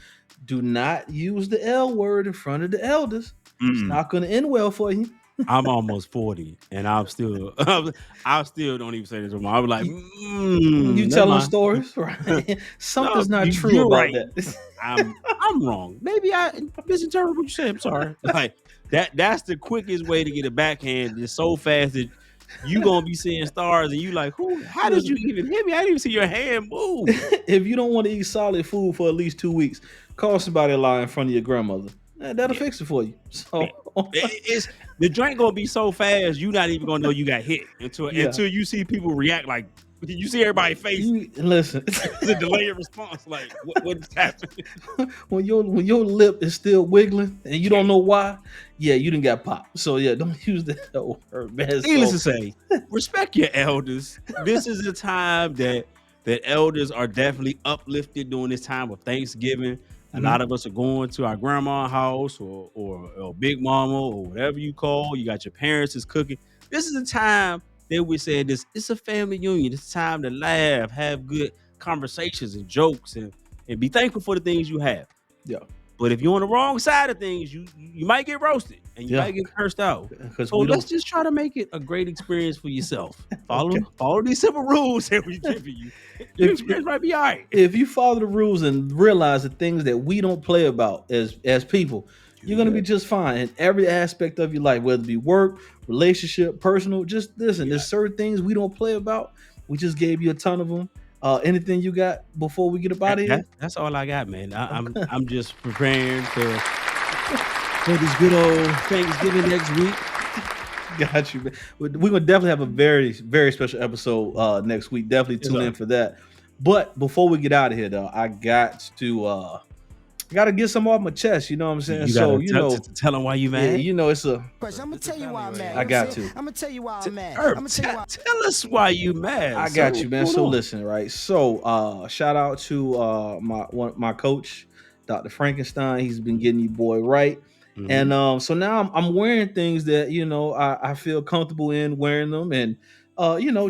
[SPEAKER 2] do not use the L word in front of the elders. It's not going to end well for you.
[SPEAKER 3] I'm almost 40, and I still don't even say this anymore. I was like,
[SPEAKER 2] you telling stories, right? Something's not true about that.
[SPEAKER 3] I'm wrong. Maybe I misinterpreted what you said. I'm sorry. Like that's the quickest way to get a backhand. It's so fast that you gonna be seeing stars, and you like, who? How did you even hit me? I didn't even see your hand move.
[SPEAKER 2] If you don't want to eat solid food for at least 2 weeks, call somebody a lie in front of your grandmother. That'll fix it for you. So
[SPEAKER 3] it's the drink gonna be so fast, you not even gonna know you got hit until you see people react. Like you see everybody's face.
[SPEAKER 2] Listen,
[SPEAKER 3] the delay of response. Like what's happening?
[SPEAKER 2] When your lip is still wiggling and you don't know why, you didn't got popped. So don't use that word, man.
[SPEAKER 3] Needless to say, respect your elders. This is a time that elders are definitely uplifted during this time of Thanksgiving. A lot of us are going to our grandma's house or big mama or whatever you call. You got your parents is cooking. This is a time that we say this. It's a family union. It's time to laugh, have good conversations and jokes, and be thankful for the things you have.
[SPEAKER 2] Yeah.
[SPEAKER 3] But if you're on the wrong side of things, you might get roasted and you might get cursed out. So let's just try to make it a great experience for yourself. Follow these simple rules that we give you. Your experience might be all right.
[SPEAKER 2] If you follow the rules and realize the things that we don't play about as people, you're gonna be just fine in every aspect of your life, whether it be work, relationship, personal. Just listen, there's certain things we don't play about. We just gave you a ton of them. Anything you got before we get up out of here?
[SPEAKER 3] That's all I got, man. I'm just preparing for this good old Thanksgiving next week.
[SPEAKER 2] Got you, man. We're gonna definitely have a very, very special episode next week. Definitely tune in for that. But before we get out of here, though, I got to get some off my chest. You know what I'm saying?
[SPEAKER 3] Tell them why you mad.
[SPEAKER 2] Yeah, it's a.
[SPEAKER 4] I'm gonna tell you why I'm mad.
[SPEAKER 2] I got to.
[SPEAKER 4] I'm gonna tell you why I'm mad.
[SPEAKER 3] Tell us why you mad.
[SPEAKER 2] I got you, man. So listen, right? So shout out to my coach, Dr. Frankenstein. He's been getting you boy right. Mm-hmm. And so now I'm wearing things that I feel comfortable in wearing them, and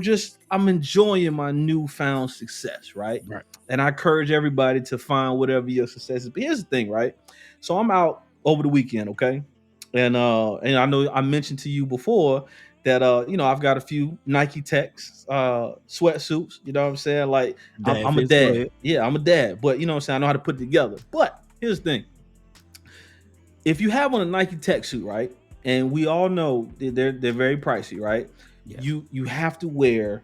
[SPEAKER 2] just I'm enjoying my newfound success, right? And I encourage everybody to find whatever your success is. But here's the thing, right? So I'm out over the weekend, okay? And I know I mentioned to you before that I've got a few Nike Techs sweatsuits, you know what I'm saying? Like I'm a dad. Yeah, I'm a dad, but you know what I'm saying? I know how to put it together. But here's the thing. If you have on a Nike Tech suit, right? And we all know they're very pricey, right? Yeah. You have to wear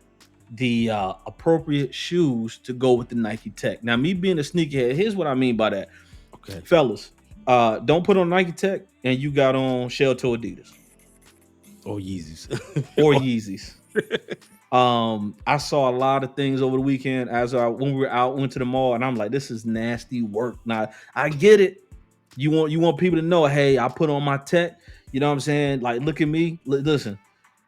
[SPEAKER 2] the appropriate shoes to go with the Nike Tech. Now, me being a sneakerhead, here's what I mean by that. Okay, fellas, don't put on Nike Tech and you got on shell toe Adidas
[SPEAKER 3] or Yeezys
[SPEAKER 2] or Yeezys. I saw a lot of things over the weekend when we were out, went to the mall, and I'm like, this is nasty work. Now, I get it. You want people to know, hey, I put on my Tech. You know what I'm saying? Like, look at me. Listen,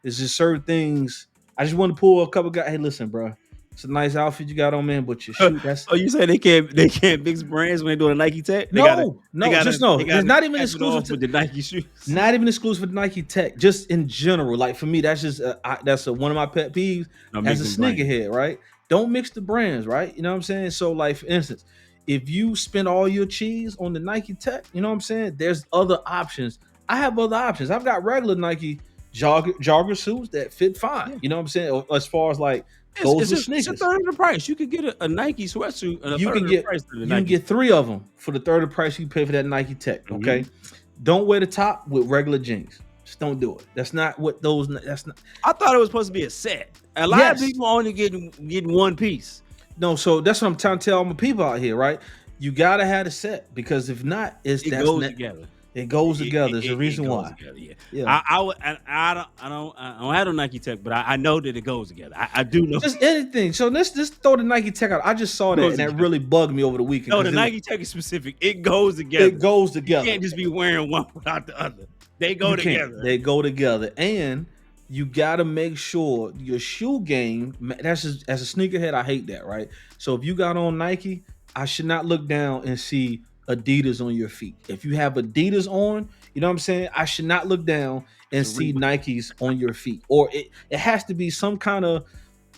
[SPEAKER 2] there's just certain things. I just want to pull a couple guys. Hey, listen, bro. It's a nice outfit you got on, man. But your shoe, that's.
[SPEAKER 3] Oh, you say they can't mix brands when they doing a Nike Tech?
[SPEAKER 2] No. It's not even exclusive to
[SPEAKER 3] the Nike shoes.
[SPEAKER 2] Not even exclusive for the Nike Tech. Just in general, like for me, that's just one of my pet peeves as a sneakerhead, right? Don't mix the brands, right? You know what I'm saying? So, like for instance, if you spend all your cheese on the Nike Tech, you know what I'm saying? There's other options. I have other options. I've got regular Nike jogger suits that fit fine. Yeah. You know what I'm saying? As far as like those are sneakers.
[SPEAKER 3] It's a third of the price. You could get a Nike sweatsuit and you
[SPEAKER 2] can get 3 of them for the third of the price you pay for that Nike Tech. Okay. Mm-hmm. Don't wear the top with regular jeans. Just don't do it. That's not what those. That's not.
[SPEAKER 3] I thought it was supposed to be a set. A lot of people only getting one piece.
[SPEAKER 2] No, so that's what I'm trying to tell all my people out here, right? You gotta have a set because if not, it goes together. It goes together. There's a reason why.
[SPEAKER 3] Together, yeah. I don't have a Nike Tech, but I know that it goes together. I do know.
[SPEAKER 2] Just anything. So let's just throw the Nike Tech out. I just saw that and that really bugged me over the weekend.
[SPEAKER 3] No, the Nike Tech is specific. It goes together.
[SPEAKER 2] It goes together.
[SPEAKER 3] You can't just be wearing one without the other. They go together.
[SPEAKER 2] They go together. And you got to make sure your shoe game, that's just, as a sneakerhead, I hate that, right? So if you got on Nike, I should not look down and see Adidas on your feet. If you have Adidas on, You know what I'm saying? I should not look down and
[SPEAKER 3] It's a
[SPEAKER 2] see
[SPEAKER 3] Reebok.
[SPEAKER 2] Nikes on your feet, or it has to be some kind of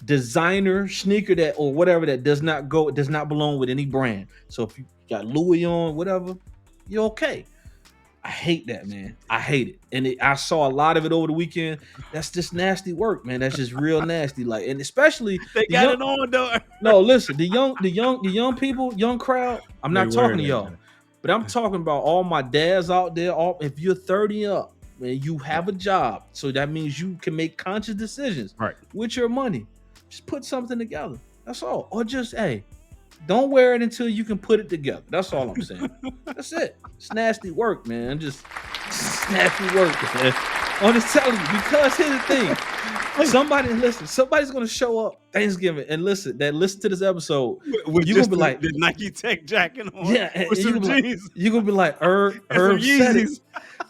[SPEAKER 2] designer sneaker that or whatever that does not belong with any brand. So if you got Louis on, whatever, you're okay. I hate that, man. I hate it. And I saw a lot of it over the weekend. That's just nasty work, man. That's just real nasty. Like, and especially
[SPEAKER 3] They
[SPEAKER 2] the
[SPEAKER 3] got
[SPEAKER 2] young,
[SPEAKER 3] it on though.
[SPEAKER 2] no, listen, the young people, young crowd. I'm
[SPEAKER 3] They
[SPEAKER 2] not talking to
[SPEAKER 3] wear
[SPEAKER 2] y'all,
[SPEAKER 3] that.
[SPEAKER 2] but I'm talking about all my dads out there. All if you're 30 up, man, you have a job, so that means you can make conscious decisions
[SPEAKER 3] Right.
[SPEAKER 2] with your money. Just put something together. That's all. Or just don't wear it until you can put it together. That's all I'm saying. That's it. It's nasty work, man. Just nasty work, man. I'm just telling you, because here's the thing. Somebody's gonna show up Thanksgiving and listen to this episode.
[SPEAKER 3] With
[SPEAKER 2] You
[SPEAKER 3] just
[SPEAKER 2] gonna be like,
[SPEAKER 3] the Nike Tech jacket on.
[SPEAKER 2] yeah, and
[SPEAKER 3] With
[SPEAKER 2] you
[SPEAKER 3] some
[SPEAKER 2] gonna be like,
[SPEAKER 3] jeans.
[SPEAKER 2] you gonna be like,
[SPEAKER 3] And
[SPEAKER 2] Herb
[SPEAKER 3] some
[SPEAKER 2] said it.
[SPEAKER 3] Yeezys.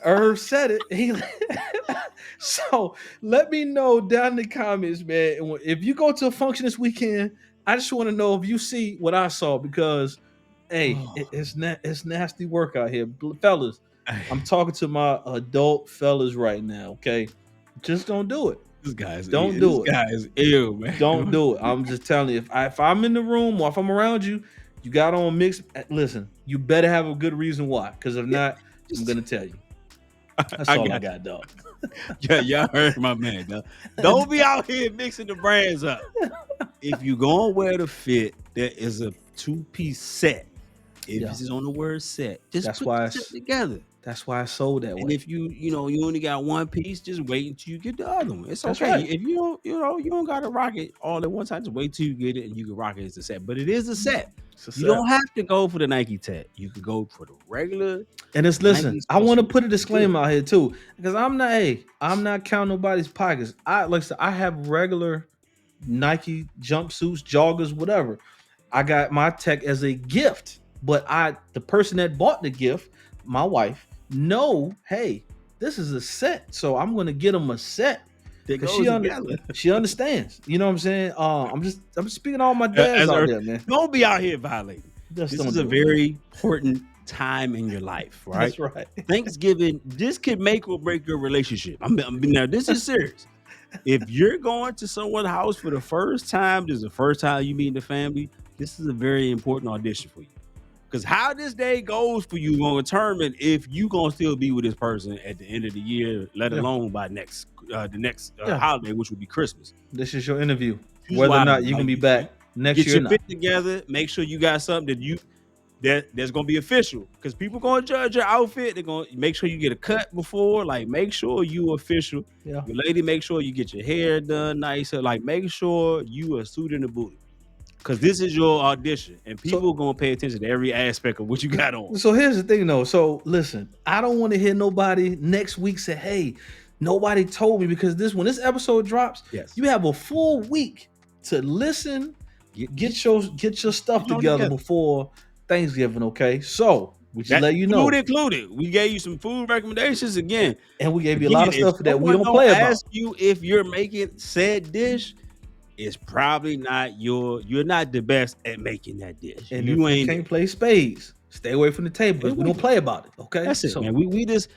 [SPEAKER 2] Herb said it. So let me know down in the comments, man. And if you go to a function this weekend, I just want to know if you see what I saw, because it's nasty work out here, fellas. I'm talking to my adult fellas right now. Okay, just don't do it.
[SPEAKER 3] This guy's
[SPEAKER 2] Don't do it.
[SPEAKER 3] This guy is ill, man.
[SPEAKER 2] Don't do it. I'm just telling you, if I'm in the room or if I'm around you, you got on mixed. Listen, you better have a good reason why. Because if not, I'm gonna tell you. That's all I got, dog.
[SPEAKER 3] Yeah, y'all heard my man. Dog. Don't be out here mixing the brands up. If you gonna wear the fit, there is a 2-piece set. If this is on the word set, just
[SPEAKER 2] That's
[SPEAKER 3] put
[SPEAKER 2] why
[SPEAKER 3] the set together.
[SPEAKER 2] That's why I sold that
[SPEAKER 3] And
[SPEAKER 2] way.
[SPEAKER 3] if you only got one piece, just wait until you get the other one. It's
[SPEAKER 2] That's
[SPEAKER 3] okay.
[SPEAKER 2] right.
[SPEAKER 3] If you don't gotta rock it all at one time. Just wait till you get it and you can rock it as a set. But it is a set. You don't have to go for the Nike Tech. You can go for the regular.
[SPEAKER 2] And it's listen.
[SPEAKER 3] Nike
[SPEAKER 2] I want to
[SPEAKER 3] special.
[SPEAKER 2] put a disclaimer out here too, because I'm not counting nobody's pockets. I have regular Nike jumpsuits, joggers, whatever. I got my Tech as a gift, but the person that bought the gift, my wife, hey, this is a set, so I'm gonna get them a set.
[SPEAKER 3] That
[SPEAKER 2] Cause
[SPEAKER 3] goes together.
[SPEAKER 2] she understands. You know what I'm saying? I'm speaking to all my dads out there, man.
[SPEAKER 3] Don't be out here violating.
[SPEAKER 2] Just
[SPEAKER 3] This
[SPEAKER 2] don't
[SPEAKER 3] is
[SPEAKER 2] do
[SPEAKER 3] a
[SPEAKER 2] it.
[SPEAKER 3] very important time in your life, right?
[SPEAKER 2] That's right.
[SPEAKER 3] Thanksgiving, this could make or break your relationship. Now, this is serious. If you're going to someone's house for the first time, this is the first time you meet the family, this is a very important audition for you. Because how this day goes for you gonna determine if you gonna still be with this person at the end of the year, let alone by the next holiday, which would be Christmas.
[SPEAKER 2] This is your interview.
[SPEAKER 3] Choose
[SPEAKER 2] Whether or
[SPEAKER 3] wisely,
[SPEAKER 2] not you
[SPEAKER 3] like
[SPEAKER 2] can be
[SPEAKER 3] you
[SPEAKER 2] back
[SPEAKER 3] said.
[SPEAKER 2] next
[SPEAKER 3] Get
[SPEAKER 2] year or
[SPEAKER 3] your
[SPEAKER 2] not.
[SPEAKER 3] fit together. Make sure you got something that's gonna be official. Because people gonna judge your outfit. They're gonna make sure you get a cut before. Like, make sure you official.
[SPEAKER 2] Yeah.
[SPEAKER 3] Your lady, make sure you get your hair done nicer. Like, make sure you are suited and booted. Because this is your audition, and people gonna pay attention to every aspect of what you got on.
[SPEAKER 2] So here's the thing, though. So listen, I don't want to hear nobody next week say, "Hey, nobody told me," because when this episode drops, you have a full week to listen, get your stuff together before Thanksgiving. Okay, so we just let you know.
[SPEAKER 3] Food included. We gave you some food recommendations again,
[SPEAKER 2] and we gave you a lot of stuff that we don't
[SPEAKER 3] play
[SPEAKER 2] play
[SPEAKER 3] about.
[SPEAKER 2] about.
[SPEAKER 3] Ask you if you're making said dish. It's probably not you're not the best at making that dish.
[SPEAKER 2] And you can't play spades, stay away from the table because we don't play about it. Okay,
[SPEAKER 3] that's it, man. We just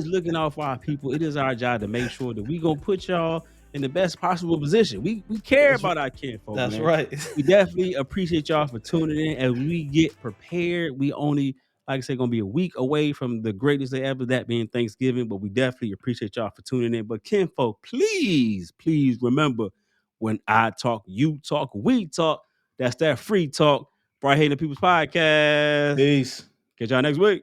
[SPEAKER 3] looking out for our people. It is our job to make sure that we gonna put y'all in the best possible position. We care about our kinfolk.
[SPEAKER 2] That's
[SPEAKER 3] man.
[SPEAKER 2] right.
[SPEAKER 3] We definitely appreciate y'all for tuning in. As we get prepared, we only, like I said, gonna be a week away from the greatest day ever, that being Thanksgiving. But we definitely appreciate y'all for tuning in. But kinfolk, please remember, when I talk, you talk, we talk. That's that free talk. Bright Hating People's Podcast.
[SPEAKER 2] Peace.
[SPEAKER 3] Catch y'all next week.